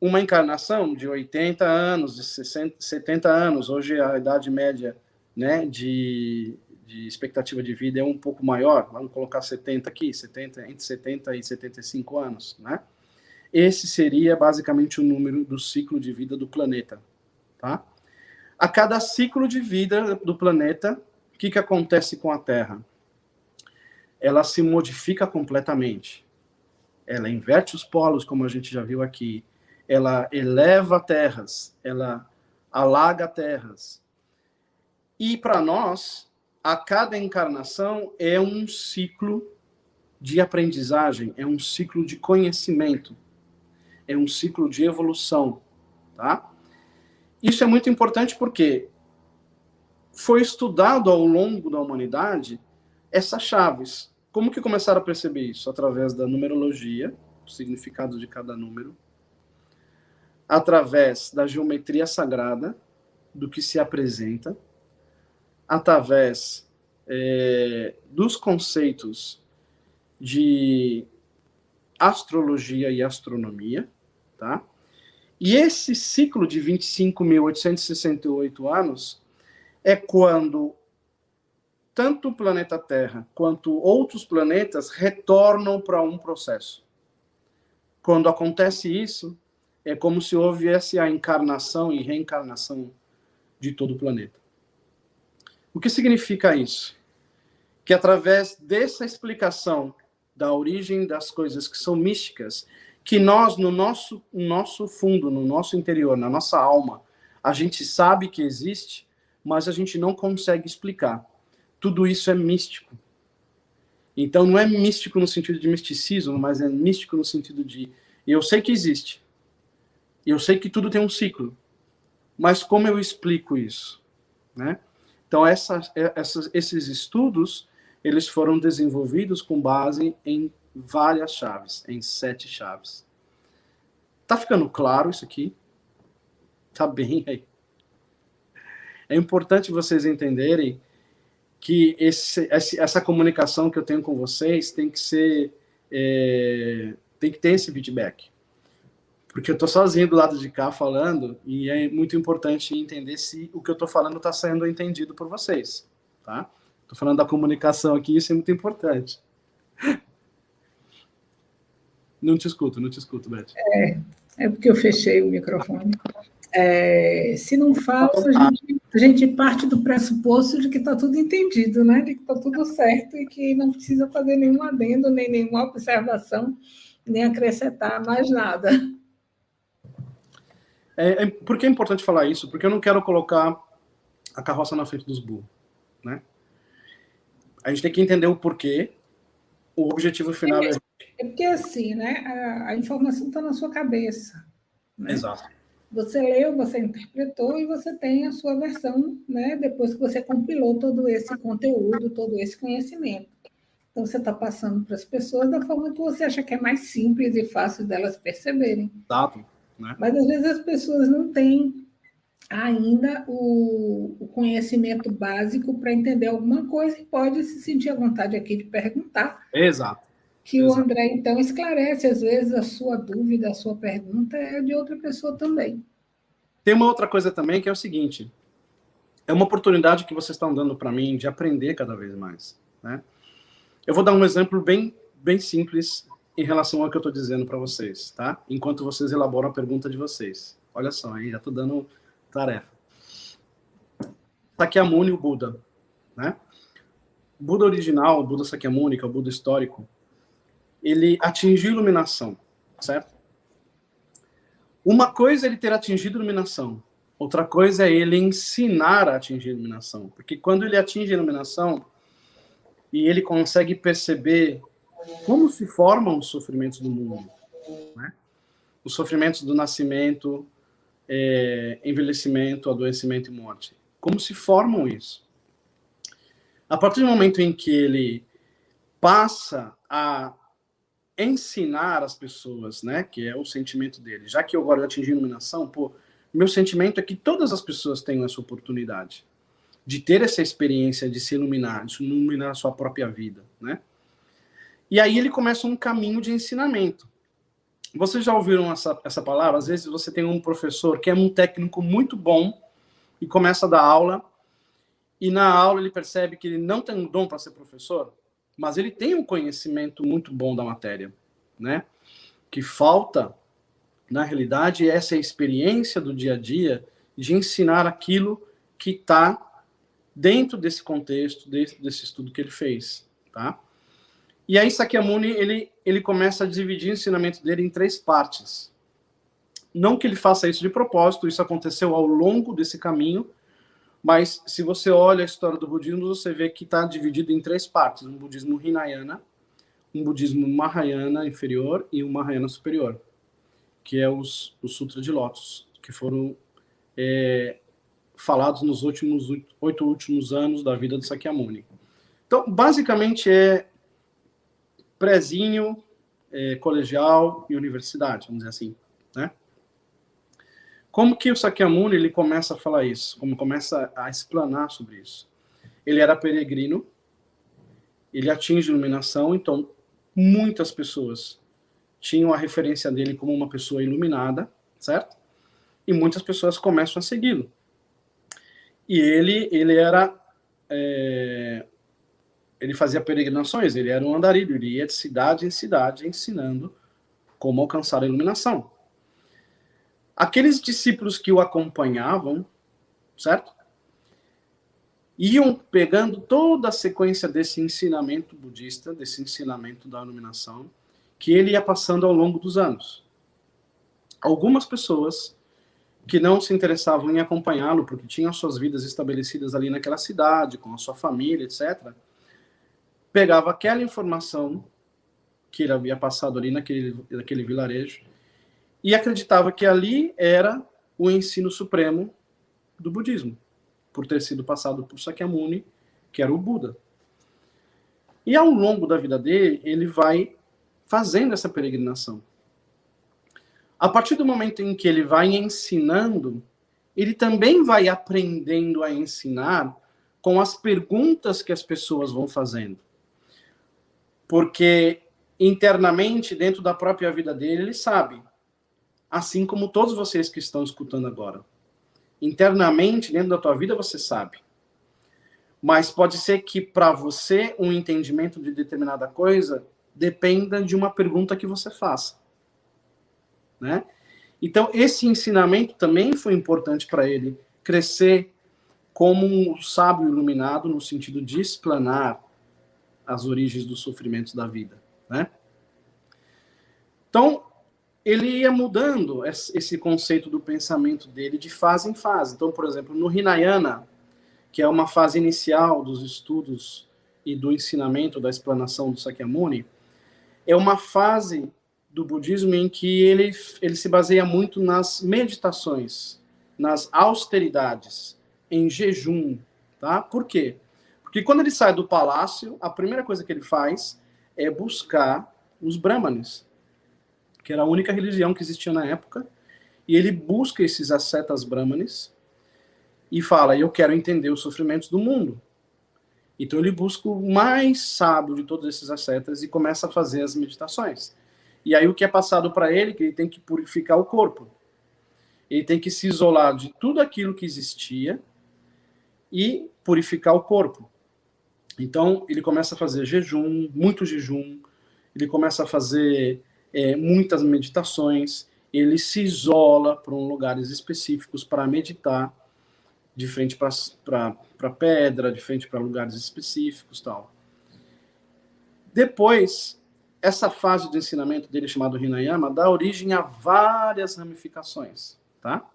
uma encarnação de 80 anos, de 60, 70 anos. Hoje a idade média, né, de expectativa de vida é um pouco maior, vamos colocar 70 aqui, entre 70 e 75 anos, né? Esse seria basicamente o número do ciclo de vida do planeta, tá? A cada ciclo de vida do planeta, o que acontece com a Terra? Ela se modifica completamente. Ela inverte os polos, como a gente já viu aqui. Ela eleva terras, ela alaga terras. E para nós, a cada encarnação é um ciclo de aprendizagem, é um ciclo de conhecimento, é um ciclo de evolução, tá? Isso é muito importante porque foi estudado ao longo da humanidade essas chaves. Como que começaram a perceber isso? Através da numerologia, o significado de cada número, através da geometria sagrada, do que se apresenta, através dos conceitos de astrologia e astronomia, tá? E esse ciclo de 25.868 anos é quando tanto o planeta Terra quanto outros planetas retornam para um processo. quando acontece isso, é como se houvesse a encarnação e reencarnação de todo o planeta. O que significa isso? Que através dessa explicação da origem das coisas que são místicas, que nós, no nosso fundo, no nosso interior, na nossa alma, a gente sabe que existe, mas a gente não consegue explicar. Tudo isso é místico. Então, não é místico no sentido de misticismo, mas é místico no sentido de eu sei que existe, eu sei que tudo tem um ciclo, mas como eu explico isso? Né? Então, esses estudos, eles foram desenvolvidos com base em várias chaves, em 7 chaves. Tá ficando claro isso aqui? Tá bem aí. É importante vocês entenderem que essa comunicação que eu tenho com vocês tem que ser, tem que ter esse feedback. Porque eu estou sozinho do lado de cá falando e é muito importante entender se o que eu estou falando está sendo entendido por vocês, tá? Estou falando da comunicação aqui, isso é muito importante. Não te escuto, Beth. É porque eu fechei o microfone. Se não fala, a gente parte do pressuposto de que está tudo entendido, né? De que está tudo certo e que não precisa fazer nenhum adendo, nem nenhuma observação, nem acrescentar mais nada. Por que é importante falar isso? Porque eu não quero colocar a carroça na frente dos burros, né? A gente tem que entender o porquê. O objetivo final é porque assim, né? A informação está na sua cabeça. Né? Exato. Você leu, você interpretou e você tem a sua versão, né? Depois que você compilou todo esse conteúdo, todo esse conhecimento. Então, você está passando para as pessoas da forma que você acha que é mais simples e fácil delas perceberem. Exato. Né? Mas, às vezes, as pessoas não têm ainda o conhecimento básico para entender alguma coisa e pode se sentir à vontade aqui de perguntar. Exato. Que o André, então, esclarece, às vezes, a sua dúvida, a sua pergunta é de outra pessoa também. Tem uma outra coisa também, que é o seguinte, é uma oportunidade que vocês estão dando para mim de aprender cada vez mais. Né? Eu vou dar um exemplo bem simples em relação ao que eu estou dizendo para vocês, tá? Enquanto vocês elaboram a pergunta de vocês. Olha só, aí já estou dando tarefa. Sakyamuni, o Buda. Né? O Buda original, o Buda Sakyamuni, que é o Buda histórico, ele atingiu iluminação, certo? Uma coisa é ele ter atingido iluminação, outra coisa é ele ensinar a atingir iluminação. Porque quando ele atinge a iluminação e ele consegue perceber como se formam os sofrimentos do mundo, né? Os sofrimentos do nascimento, envelhecimento, adoecimento e morte. Como se formam isso? A partir do momento em que ele passa a ensinar as pessoas, né, que é o sentimento dele. Já que eu agora atingi a iluminação, meu sentimento é que todas as pessoas tenham essa oportunidade de ter essa experiência de se iluminar, de iluminar a sua própria vida, né? E aí ele começa um caminho de ensinamento. Vocês já ouviram essa palavra? Às vezes você tem um professor que é um técnico muito bom e começa a dar aula, e na aula ele percebe que ele não tem um dom para ser professor, mas ele tem um conhecimento muito bom da matéria, né? Que falta, na realidade, essa experiência do dia a dia de ensinar aquilo que está dentro desse contexto, desse estudo que ele fez, tá? E aí Sakyamuni, ele começa a dividir o ensinamento dele em 3 partes. Não que ele faça isso de propósito, isso aconteceu ao longo desse caminho, mas se você olha a história do budismo, você vê que está dividido em 3 partes. Um budismo Hinayana, um budismo Mahayana inferior e um Mahayana superior, que é os Sutras de Lótus, que foram falados nos 8 últimos anos da vida do Sakyamuni. Então, basicamente, é prézinho, colegial e universidade, vamos dizer assim, né? Como que o Sakyamuni ele começa a falar isso? Como começa a explanar sobre isso? Ele era peregrino, ele atinge iluminação, então muitas pessoas tinham a referência dele como uma pessoa iluminada, certo? E muitas pessoas começam a segui-lo. E ele era... ele fazia peregrinações, ele era um andarilho, ele ia de cidade em cidade ensinando como alcançar a iluminação. Aqueles discípulos que o acompanhavam, certo? Iam pegando toda a sequência desse ensinamento budista, desse ensinamento da iluminação, que ele ia passando ao longo dos anos. Algumas pessoas que não se interessavam em acompanhá-lo, porque tinham suas vidas estabelecidas ali naquela cidade, com a sua família, etc., pegava aquela informação que ele havia passado ali naquele vilarejo e acreditava que ali era o ensino supremo do budismo, por ter sido passado por Sakyamuni, que era o Buda. E ao longo da vida dele, ele vai fazendo essa peregrinação. A partir do momento em que ele vai ensinando, ele também vai aprendendo a ensinar com as perguntas que as pessoas vão fazendo. Porque internamente, dentro da própria vida dele, ele sabe, assim como todos vocês que estão escutando agora. Internamente, dentro da tua vida, você sabe. Mas pode ser que para você um entendimento de determinada coisa dependa de uma pergunta que você faça, né? Então, esse ensinamento também foi importante para ele crescer como um sábio iluminado no sentido de explanar as origens dos sofrimentos da vida, né? Então, ele ia mudando esse conceito do pensamento dele de fase em fase. Então, por exemplo, no Hinayana, que é uma fase inicial dos estudos e do ensinamento, da explanação do Sakyamuni, é uma fase do budismo em que ele se baseia muito nas meditações, nas austeridades, em jejum, tá? Por quê? Porque quando ele sai do palácio, a primeira coisa que ele faz é buscar os brahmanes, que era a única religião que existia na época, e ele busca esses ascetas brahmanes e fala, eu quero entender os sofrimentos do mundo. Então ele busca o mais sábio de todos esses ascetas e começa a fazer as meditações. E aí o que é passado para ele, que ele tem que purificar o corpo. Ele tem que se isolar de tudo aquilo que existia e purificar o corpo. Então ele começa a fazer jejum, muito jejum, ele começa a fazer muitas meditações, ele se isola para lugares específicos para meditar, de frente para pedra, de frente para lugares específicos, tal. Depois, essa fase do ensinamento dele, chamado Hinayana, dá origem a várias ramificações, tá?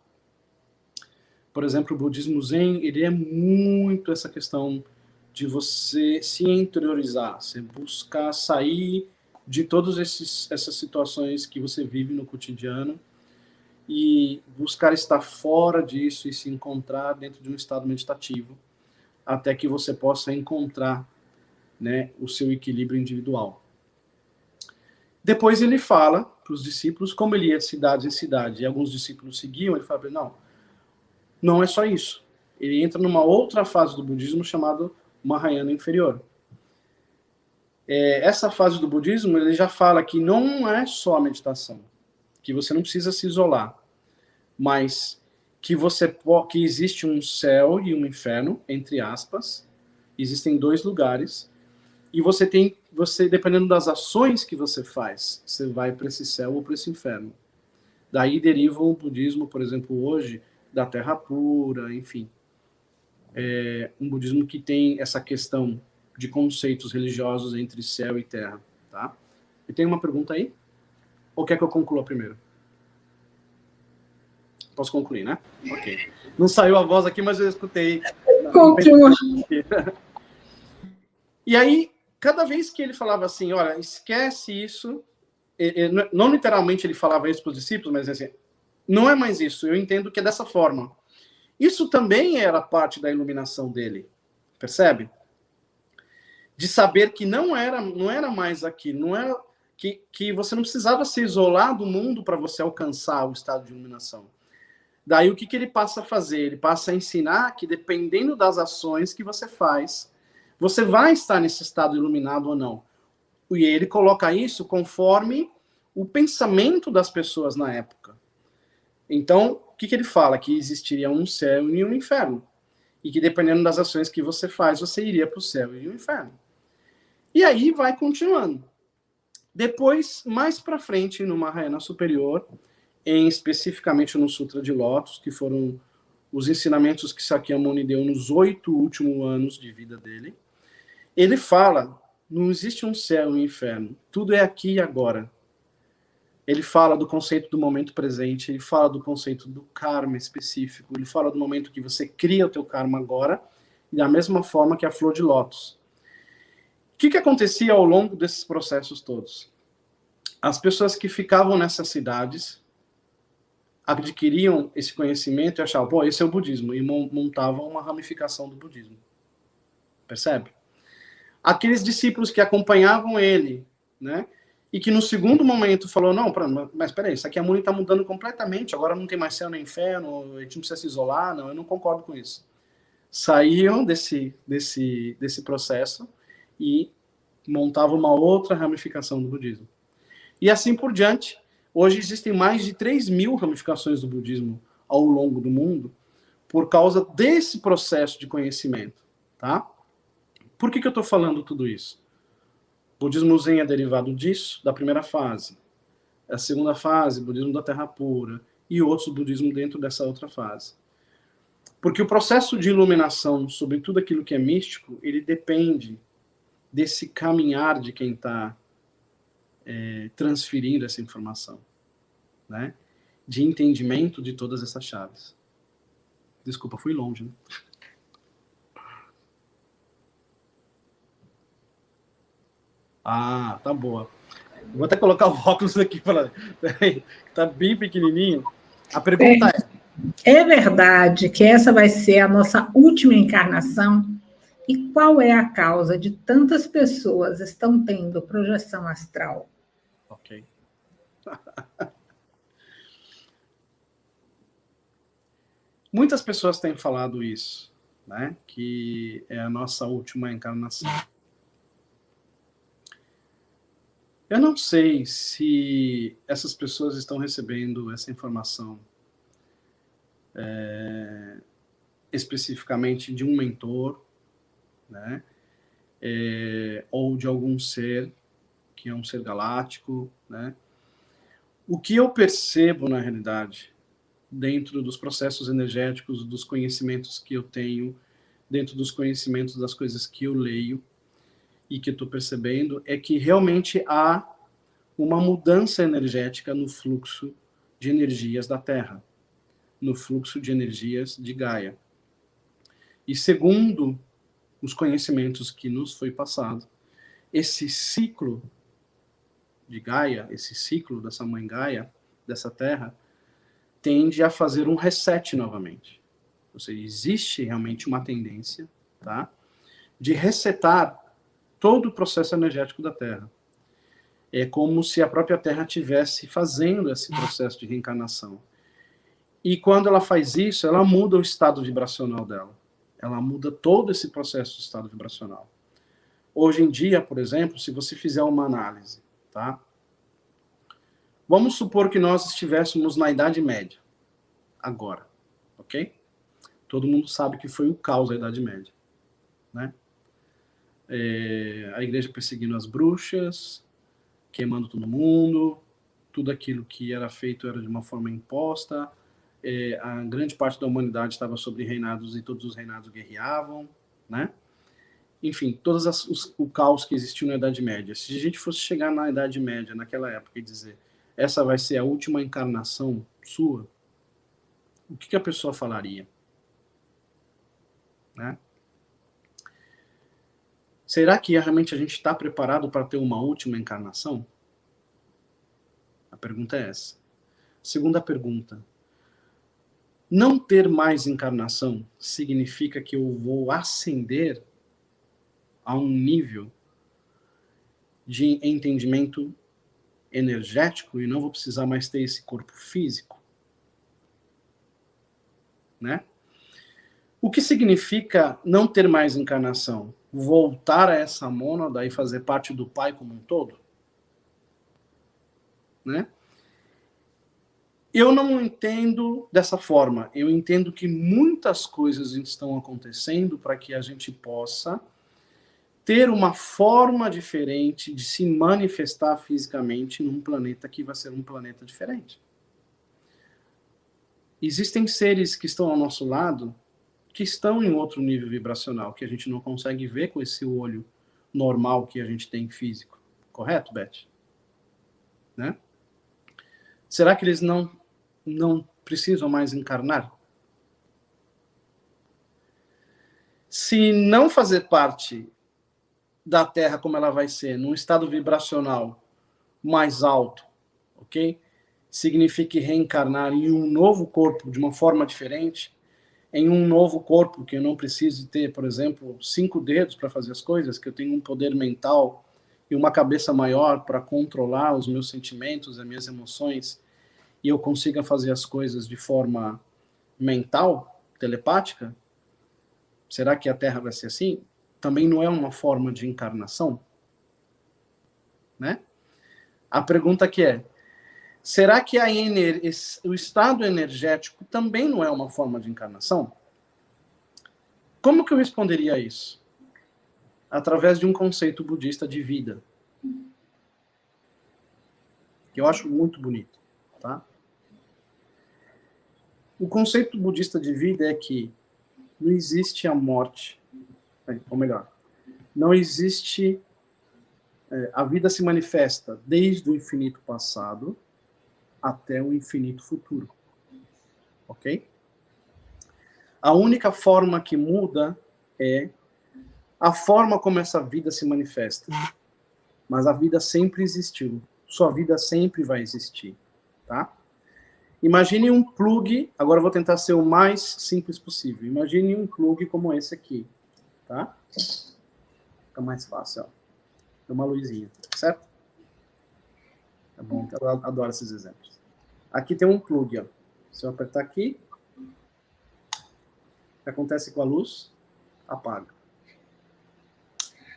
Por exemplo, o budismo Zen, ele é muito essa questão de você se interiorizar, você buscar sair de todas essas situações que você vive no cotidiano e buscar estar fora disso e se encontrar dentro de um estado meditativo, até que você possa encontrar, né, o seu equilíbrio individual. Depois ele fala para os discípulos, como ele ia de cidade em cidade, e alguns discípulos seguiam, ele fala, não é só isso. Ele entra numa outra fase do budismo chamada Mahayana inferior. Essa fase do budismo, ele já fala que não é só a meditação, que você não precisa se isolar, mas que existe um céu e um inferno, entre aspas, existem dois lugares, e você, dependendo das ações que você faz, você vai para esse céu ou para esse inferno. Daí deriva o budismo, por exemplo, hoje, da terra pura, enfim. Um budismo que tem essa questão de conceitos religiosos entre céu e terra, tá? E tem uma pergunta aí? Ou quer que eu conclua primeiro? Posso concluir, né? Ok. Não saiu a voz aqui, mas eu escutei. Continua. E aí, cada vez que ele falava assim, olha, esquece isso, não literalmente ele falava isso para os discípulos, mas assim, não é mais isso, eu entendo que é dessa forma. Isso também era parte da iluminação dele, percebe? De saber que não era mais aquilo, não era que você não precisava se isolar do mundo para você alcançar o estado de iluminação. Daí o que ele passa a fazer? Ele passa a ensinar que dependendo das ações que você faz, você vai estar nesse estado iluminado ou não. E ele coloca isso conforme o pensamento das pessoas na época. Então, o que ele fala? Que existiria um céu e um inferno. E que dependendo das ações que você faz, você iria para o céu e o inferno. E aí vai continuando. Depois, mais para frente, no Mahayana Superior, especificamente no Sutra de Lótus, que foram os ensinamentos que Sakyamuni deu nos 8 últimos anos de vida dele, ele fala, não existe um céu e um inferno, tudo é aqui e agora. Ele fala do conceito do momento presente, ele fala do conceito do karma específico, ele fala do momento que você cria o teu karma agora, da mesma forma que a flor de lótus. O que acontecia ao longo desses processos todos? As pessoas que ficavam nessas cidades adquiriam esse conhecimento e achavam, pô, esse é o budismo, e montavam uma ramificação do budismo. Percebe? Aqueles discípulos que acompanhavam ele, né, e que no segundo momento falou, não, mas peraí, isso aqui a Muni está mudando completamente, agora não tem mais céu nem inferno, a gente não precisa se isolar, não, eu não concordo com isso. Saíam desse processo e montavam uma outra ramificação do budismo. E assim por diante. Hoje existem mais de 3.000 ramificações do budismo ao longo do mundo por causa desse processo de conhecimento, tá? Por que eu estou falando tudo isso? O budismo Zen é derivado disso, da primeira fase. A segunda fase, budismo da terra pura, e outros budismo dentro dessa outra fase. Porque o processo de iluminação sobre tudo aquilo que é místico, ele depende desse caminhar de quem está transferindo essa informação, né? De entendimento de todas essas chaves. Desculpa, fui longe, né? Ah, tá boa. Vou até colocar o óculos aqui para tá bem pequenininho. A pergunta é verdade que essa vai ser a nossa última encarnação? E qual é a causa de tantas pessoas estão tendo projeção astral? Ok. Muitas pessoas têm falado isso, né? Que é a nossa última encarnação. Eu não sei se essas pessoas estão recebendo essa informação especificamente de um mentor, né? Ou de algum ser que é um ser galáctico, né? O que eu percebo na realidade, dentro dos processos energéticos, dos conhecimentos que eu tenho, dentro dos conhecimentos das coisas que eu leio e que eu estou percebendo, é que realmente há uma mudança energética no fluxo de energias da Terra, no fluxo de energias de Gaia. E segundo os conhecimentos que nos foi passado, esse ciclo de Gaia, esse ciclo dessa mãe Gaia, dessa Terra, tende a fazer um reset novamente. Ou seja, existe realmente uma tendência, tá, de resetar todo o processo energético da Terra. É como se a própria Terra estivesse fazendo esse processo de reencarnação. E quando ela faz isso, ela muda o estado vibracional dela. Ela muda todo esse processo de estado vibracional. Hoje em dia, por exemplo, se você fizer uma análise, tá? Vamos supor que nós estivéssemos na Idade Média, agora, ok? Todo mundo sabe que foi o caos da Idade Média, né? A igreja perseguindo as bruxas, queimando todo mundo, tudo aquilo que era feito era de uma forma imposta, a grande parte da humanidade estava sob reinados e todos os reinados guerreavam, né? Enfim, o caos que existiu na Idade Média. Se a gente fosse chegar na Idade Média, naquela época, e dizer essa vai ser a última encarnação sua, o que a pessoa falaria? Né? Será que realmente a gente está preparado para ter uma última encarnação? A pergunta é essa. Segunda pergunta. Não ter mais encarnação significa que eu vou ascender a um nível de entendimento energético e não vou precisar mais ter esse corpo físico? Né? O que significa não ter mais encarnação? Voltar a essa mônada e fazer parte do Pai como um todo? Né? Eu não entendo dessa forma. Eu entendo que muitas coisas estão acontecendo para que a gente possa ter uma forma diferente de se manifestar fisicamente num planeta que vai ser um planeta diferente. Existem seres que estão ao nosso lado que estão em outro nível vibracional, que a gente não consegue ver com esse olho normal que a gente tem físico. Correto, Beth? Né? Será que eles não precisam mais encarnar? Se não fazer parte da Terra como ela vai ser, num estado vibracional mais alto, ok? Significa reencarnar em um novo corpo de uma forma diferente, em um novo corpo que eu não preciso ter, por exemplo, 5 dedos para fazer as coisas, que eu tenho um poder mental e uma cabeça maior para controlar os meus sentimentos, as minhas emoções, e eu consiga fazer as coisas de forma mental, telepática. Será que a Terra vai ser assim? Também não é uma forma de encarnação? Né? A pergunta que é, será que o estado energético também não é uma forma de encarnação? Como que eu responderia a isso? Através de um conceito budista de vida, que eu acho muito bonito. Tá? O conceito budista de vida é que não existe a morte, ou melhor, não existe... a vida se manifesta desde o infinito passado até o infinito futuro. Ok? A única forma que muda é a forma como essa vida se manifesta. Mas a vida sempre existiu. Sua vida sempre vai existir. Tá? Imagine um plug, agora eu vou tentar ser o mais simples possível. Imagine um plug como esse aqui. Tá? Fica mais fácil, ó. Tem uma luzinha, certo? É bom, eu adoro esses exemplos. Aqui tem um plug, ó. Se eu apertar aqui, o que acontece com a luz? Apaga.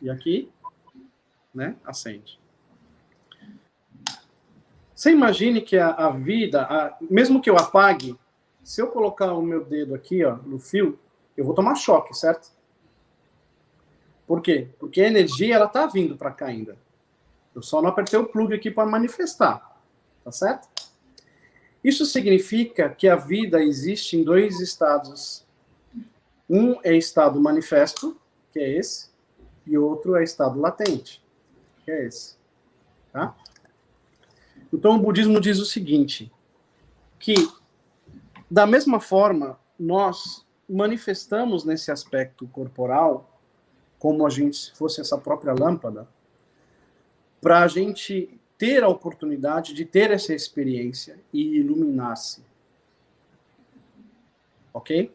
E aqui, né, acende. Você imagine que a vida, mesmo que eu apague, se eu colocar o meu dedo aqui, ó, no fio, eu vou tomar choque, certo? Por quê? Porque a energia, ela tá vindo para cá ainda. Eu só não apertei o plug aqui para manifestar, tá certo? Isso significa que a vida existe em 2 estados. Um é estado manifesto, que é esse, e outro é estado latente, que é esse. Tá? Então, o budismo diz o seguinte, que, da mesma forma, nós manifestamos nesse aspecto corporal, como a gente fosse essa própria lâmpada, para a gente ter a oportunidade de ter essa experiência e iluminar-se. Ok?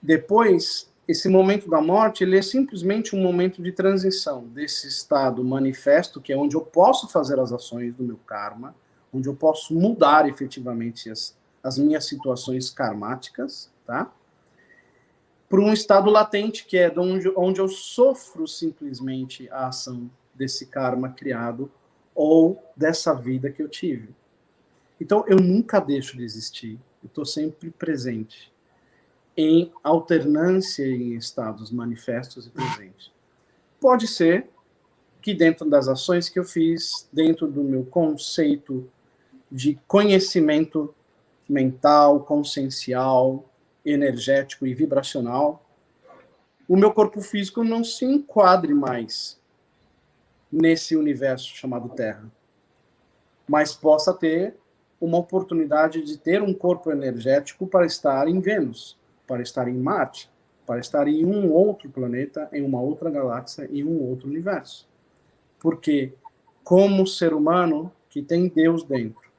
Depois, esse momento da morte, ele é simplesmente um momento de transição desse estado manifesto, que é onde eu posso fazer as ações do meu karma, onde eu posso mudar efetivamente as minhas situações karmáticas, tá? Para um estado latente, que é onde eu sofro simplesmente a ação desse karma criado ou dessa vida que eu tive. Então, eu nunca deixo de existir, eu estou sempre presente, em alternância em estados manifestos e presentes. Pode ser que dentro das ações que eu fiz, dentro do meu conceito de conhecimento mental, consciencial, energético e vibracional, o meu corpo físico não se enquadre mais nesse universo chamado Terra, mas possa ter uma oportunidade de ter um corpo energético para estar em Vênus, para estar em Marte, para estar em um outro planeta, em uma outra galáxia, em um outro universo. Porque, como ser humano que tem Deus dentro,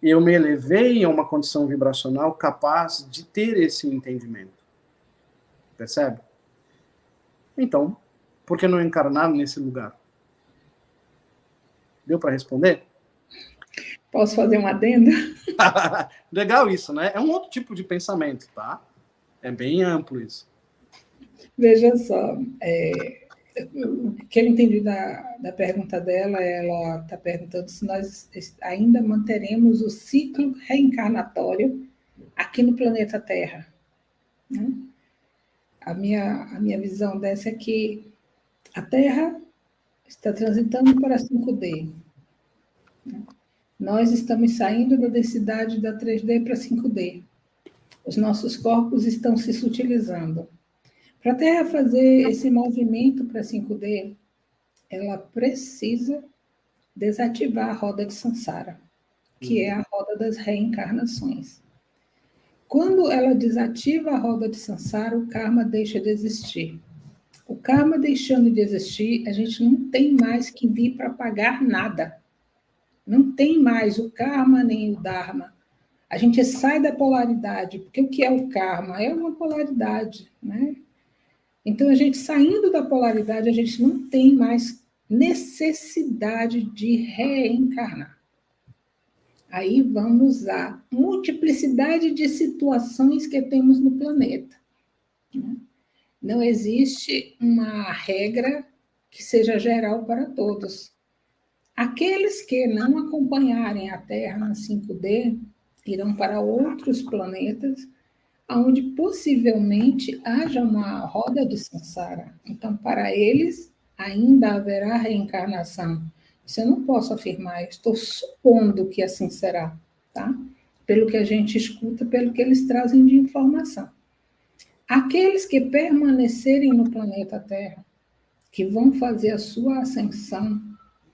eu me elevei a uma condição vibracional capaz de ter esse entendimento. Percebe? Então, por que não encarnar nesse lugar? Deu para responder? Posso fazer um adendo? Legal isso, né? É um outro tipo de pensamento, tá? É bem amplo isso. Veja só, o que eu entendi da pergunta dela, ela está perguntando se nós ainda manteremos o ciclo reencarnatório aqui no planeta Terra. Né? A minha visão dessa é que A Terra está transitando para 5D. Nós estamos saindo da densidade da 3D para 5D. Os nossos corpos estão se sutilizando. Para a Terra fazer esse movimento para 5D, ela precisa desativar a roda de Sansara, que é a roda das reencarnações. Quando ela desativa a roda de Sansara, o karma deixa de existir. O karma deixando de existir, a gente não tem mais que vir para pagar nada. Não tem mais o karma nem o dharma. A gente sai da polaridade, porque o que é o karma? É uma polaridade, né? Então, a gente saindo da polaridade, a gente não tem mais necessidade de reencarnar. Aí vamos à multiplicidade de situações que temos no planeta. Não existe uma regra que seja geral para todos. Aqueles que não acompanharem a Terra na 5D irão para outros planetas, onde possivelmente haja uma roda de Sansara. Então, para eles, ainda haverá reencarnação. Isso eu não posso afirmar, eu estou supondo que assim será, tá? Pelo que a gente escuta, pelo que eles trazem de informação. Aqueles que permanecerem no planeta Terra, que vão fazer a sua ascensão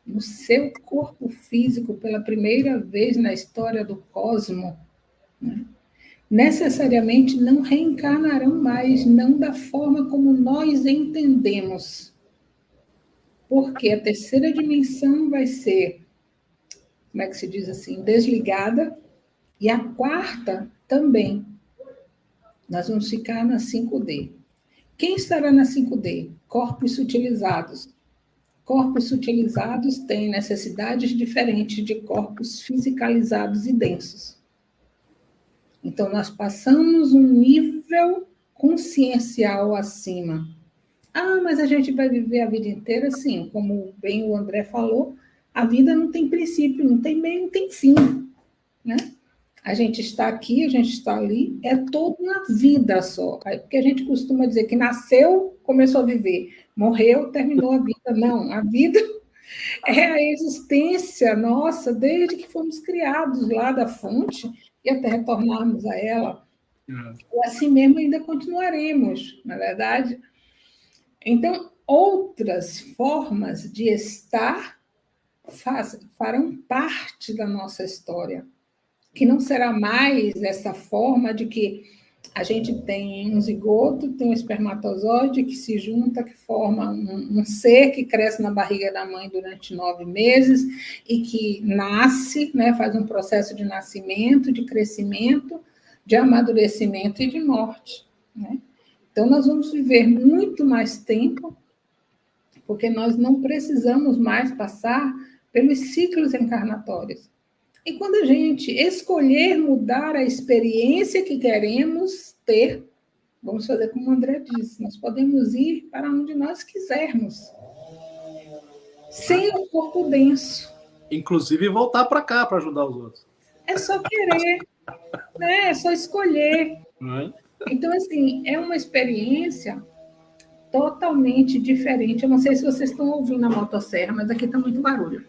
no seu corpo físico pela primeira vez na história do cosmos, né? Necessariamente não reencarnarão mais, não da forma como nós entendemos. Porque a terceira dimensão vai ser, como é que se diz assim, desligada, e a quarta também. Nós vamos ficar na 5D. Quem estará na 5D? Corpos sutilizados. Corpos sutilizados têm necessidades diferentes de corpos fisicalizados e densos. Então, nós passamos um nível consciencial acima. Ah, mas a gente vai viver a vida inteira assim, como bem o André falou, a vida não tem princípio, não tem meio, não tem fim, né? A gente está aqui, a gente está ali, é toda uma vida só. Porque a gente costuma dizer que nasceu, começou a viver, morreu, terminou a vida. Não, a vida é a existência nossa desde que fomos criados lá da fonte e até retornarmos a ela. E assim mesmo ainda continuaremos, na verdade. Então, outras formas de estar farão parte da nossa história, que não será mais essa forma de que a gente tem um zigoto, tem um espermatozoide que se junta, que forma um ser que cresce na barriga da mãe durante 9 meses e que nasce, né, faz um processo de nascimento, de crescimento, de amadurecimento e de morte, né? Então, nós vamos viver muito mais tempo, porque nós não precisamos mais passar pelos ciclos encarnatórios. E quando a gente escolher mudar a experiência que queremos ter, vamos fazer como o André disse, nós podemos ir para onde nós quisermos, sem o corpo denso. Inclusive voltar para cá para ajudar os outros. É só querer, né? É só escolher. Então, assim, é uma experiência totalmente diferente. Eu não sei se vocês estão ouvindo a motosserra, mas aqui está muito barulho.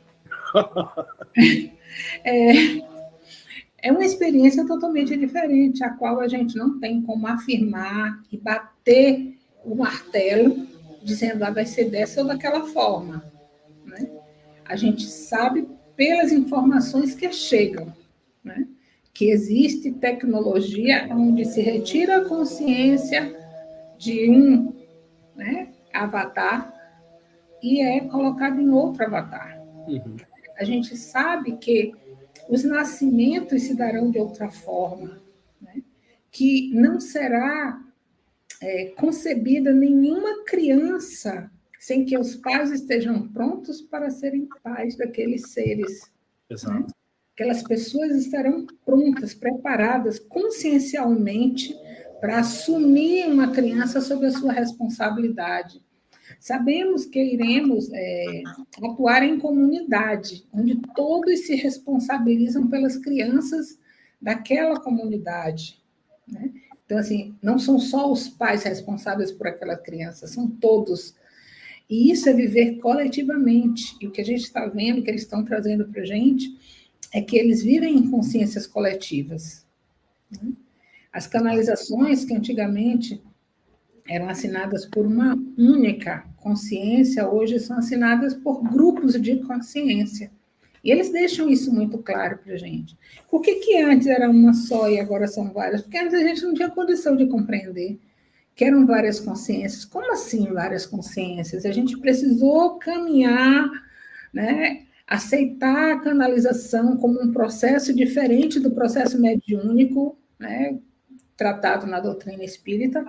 É uma experiência totalmente diferente, a qual a gente não tem como afirmar e bater o martelo dizendo vai ser dessa ou daquela forma, né? A gente sabe pelas informações que chegam, né, que existe tecnologia onde se retira a consciência de um, né, avatar e é colocado em outro avatar. A gente sabe que os nascimentos se darão de outra forma, né? Que não será concebida nenhuma criança sem que os pais estejam prontos para serem pais daqueles seres. Exato. Né? Aquelas pessoas estarão prontas, preparadas consciencialmente para assumir uma criança sob a sua responsabilidade. Sabemos que iremos atuar em comunidade, onde todos se responsabilizam pelas crianças daquela comunidade, né? Então, assim, não são só os pais responsáveis por aquela criança, são todos. E isso é viver coletivamente. E o que a gente está vendo, que eles estão trazendo para a gente, é que eles vivem em consciências coletivas. As canalizações que antigamente eram assinadas por uma única consciência, hoje são assinadas por grupos de consciência. E eles deixam isso muito claro para a gente. Por que antes era uma só e agora são várias? Porque antes a gente não tinha condição de compreender que eram várias consciências. Como assim várias consciências? A gente precisou caminhar, né, aceitar a canalização como um processo diferente do processo mediúnico, né, tratado na doutrina espírita,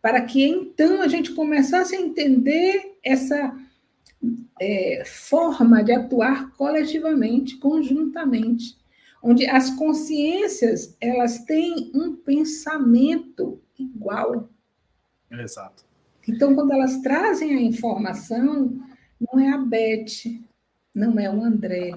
para que então a gente começasse a entender essa forma de atuar coletivamente, conjuntamente, onde as consciências elas têm um pensamento igual. Exato. Então, quando elas trazem a informação, não é a Beth, não é o André,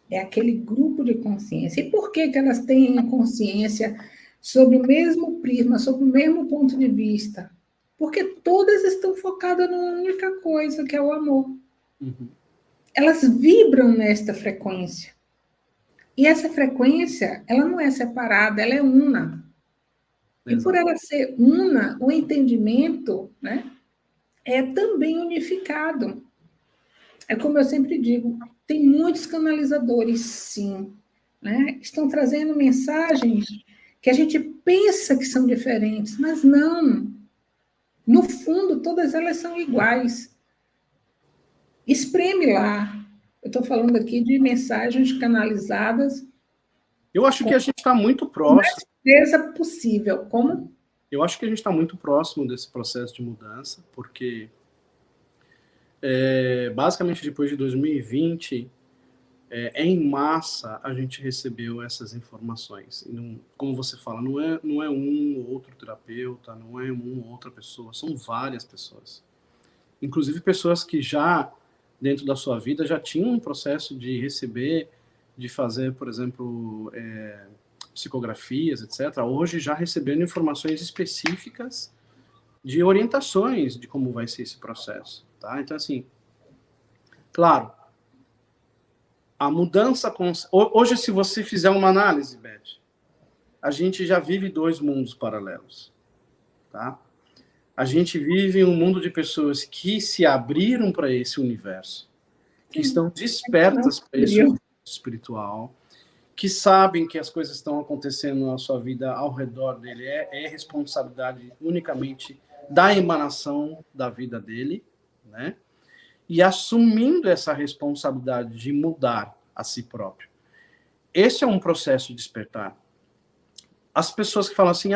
é aquele grupo de consciência. E por que elas têm a consciência sobre o mesmo prisma, sobre o mesmo ponto de vista? Porque todas estão focadas numa única coisa, que é o amor. Uhum. Elas vibram nesta frequência. E essa frequência, ela não é separada, ela é una. E por ela ser una, o entendimento, né, é também unificado. É como eu sempre digo, tem muitos canalizadores, sim, né? Estão trazendo mensagens que a gente pensa que são diferentes, mas não. No fundo, todas elas são iguais. Espreme lá. Eu estou falando aqui de mensagens canalizadas. Eu acho que a gente está muito próximo. Com a certeza possível. Como? Eu acho que a gente está muito próximo desse processo de mudança, porque basicamente depois de 2020, em massa, a gente recebeu essas informações. E não, como você fala, não é um ou outro terapeuta, não é uma ou outra pessoa, são várias pessoas. Inclusive pessoas que já, dentro da sua vida, já tinham um processo de receber, de fazer, por exemplo, psicografias, etc. Hoje já recebendo informações específicas de orientações de como vai ser esse processo, tá? Então, assim, claro, a mudança... Hoje, se você fizer uma análise, Beth, a gente já vive dois mundos paralelos, tá? A gente vive um mundo de pessoas que se abriram para esse universo, que estão despertas para esse universo espiritual, que sabem que as coisas estão acontecendo na sua vida ao redor dele, é responsabilidade unicamente da emanação da vida dele, né? E assumindo essa responsabilidade de mudar a si próprio. Esse é um processo de despertar. As pessoas que falam assim,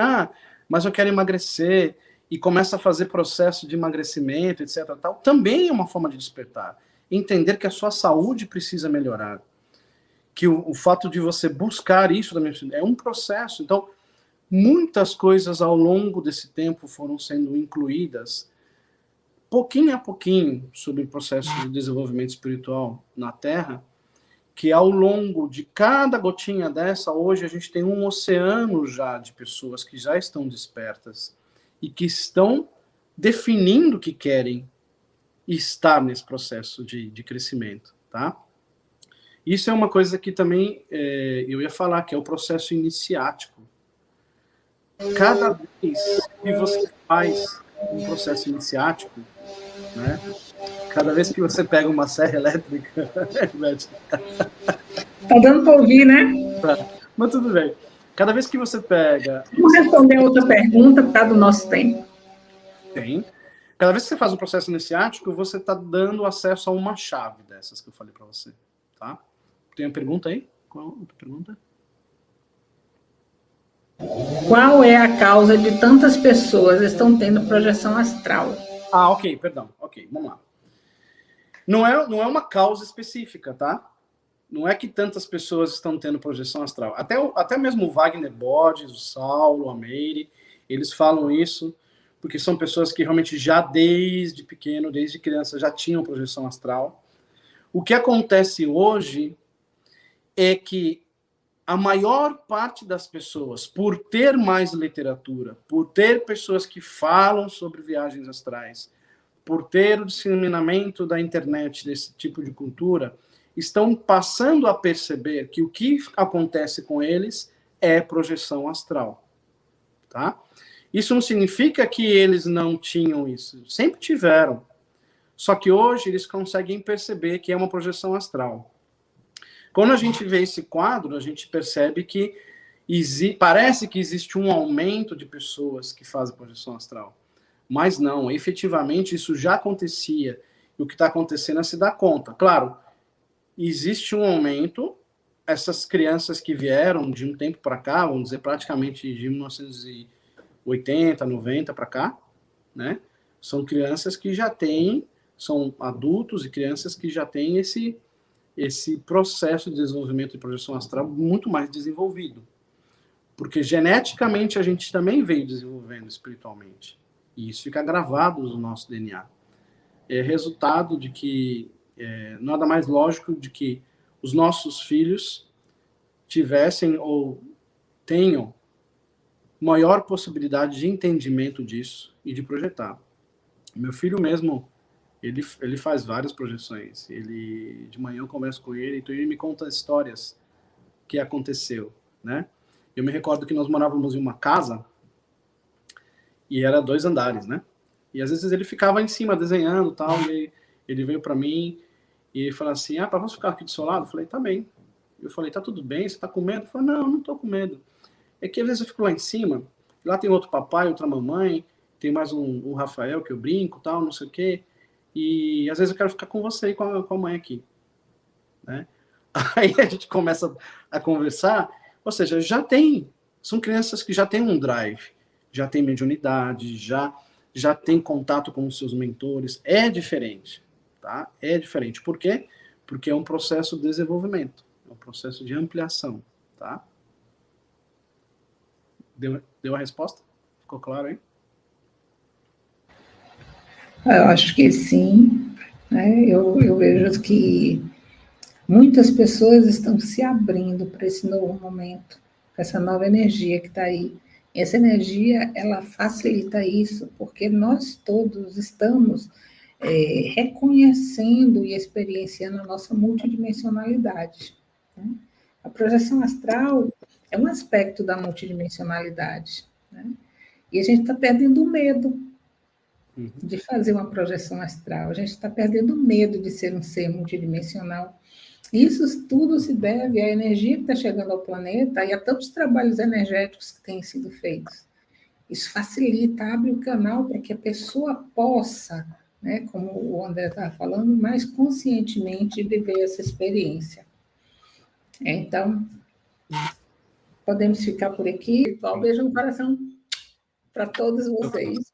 mas eu quero emagrecer, e começa a fazer processo de emagrecimento, etc., tal, também é uma forma de despertar. Entender que a sua saúde precisa melhorar. Que o fato de você buscar isso também é um processo. Então, muitas coisas ao longo desse tempo foram sendo incluídas, pouquinho a pouquinho, sobre o processo de desenvolvimento espiritual na Terra, que ao longo de cada gotinha dessa, hoje a gente tem um oceano já de pessoas que já estão despertas e que estão definindo que querem estar nesse processo de crescimento, tá? Isso é uma coisa que também eu ia falar, que é o processo iniciático. Cada vez que você faz um processo iniciático, né? Cada vez que você pega uma serra elétrica... Tá dando para ouvir, né? Mas tudo bem. Cada vez que você pega... Vamos responder outra pergunta por causa do nosso tempo. Tem. Cada vez que você faz um processo iniciático, você está dando acesso a uma chave dessas que eu falei para você, tá? Tem uma pergunta aí? Qual outra pergunta? Qual é a causa de tantas pessoas estão tendo projeção astral? Ok, perdão. Ok, vamos lá. Não é uma causa específica, tá? Não é que tantas pessoas estão tendo projeção astral. Até mesmo o Wagner Borges, o Saulo, a Meire, eles falam isso porque são pessoas que realmente já desde pequeno, desde criança, já tinham projeção astral. O que acontece hoje é que a maior parte das pessoas, por ter mais literatura, por ter pessoas que falam sobre viagens astrais, por ter o disseminamento da internet, desse tipo de cultura, estão passando a perceber que o que acontece com eles é projeção astral, tá? Isso não significa que eles não tinham isso, sempre tiveram. Só que hoje eles conseguem perceber que é uma projeção astral. Quando a gente vê esse quadro, a gente percebe que parece que existe um aumento de pessoas que fazem projeção astral. Mas não, efetivamente isso já acontecia. E o que está acontecendo é se dar conta. Claro, existe um aumento. Essas crianças que vieram de um tempo para cá, vamos dizer, praticamente de 1980, 90 para cá, né? São crianças que já têm, são adultos e crianças que já têm esse processo de desenvolvimento de projeção astral muito mais desenvolvido. Porque geneticamente a gente também veio desenvolvendo espiritualmente. E isso fica gravado no nosso DNA. É resultado de que, nada mais lógico de que os nossos filhos tivessem ou tenham maior possibilidade de entendimento disso e de projetar. Meu filho mesmo, ele faz várias projeções. De manhã eu converso com ele, então ele me conta histórias que aconteceu, né? Eu me recordo que nós morávamos em uma casa e era 2 andares, né? E às vezes ele ficava em cima desenhando, tal, e ele veio para mim e falou assim: "Ah, vamos ficar aqui do seu lado?" Eu falei: "Tá bem." Eu falei: "Tá tudo bem? Você tá com medo?" Ele falou: "Não tô com medo. É que às vezes eu fico lá em cima, lá tem outro papai, outra mamãe, tem mais um Rafael que eu brinco, tal, não sei o quê, e às vezes eu quero ficar com você e com a mãe aqui, né?" Aí a gente começa a conversar, ou seja, são crianças que já têm um drive, já têm mediunidade, já têm contato com os seus mentores. É diferente, tá? É diferente. Por quê? Porque é um processo de desenvolvimento, é um processo de ampliação, tá? Deu a resposta? Ficou claro aí? Eu acho que sim, né? Eu vejo que muitas pessoas estão se abrindo para esse novo momento, para essa nova energia que está aí. Essa energia, ela facilita isso, porque nós todos estamos reconhecendo e experienciando a nossa multidimensionalidade, né? A projeção astral é um aspecto da multidimensionalidade, né? E a gente está perdendo o medo de fazer uma projeção astral, a gente está perdendo o medo de ser um ser multidimensional. Isso tudo se deve à energia que está chegando ao planeta e a tantos trabalhos energéticos que têm sido feitos. Isso facilita, abre o canal para que a pessoa possa, né, como o André estava falando, mais conscientemente viver essa experiência. Então, podemos ficar por aqui. Um beijo no coração para todos vocês.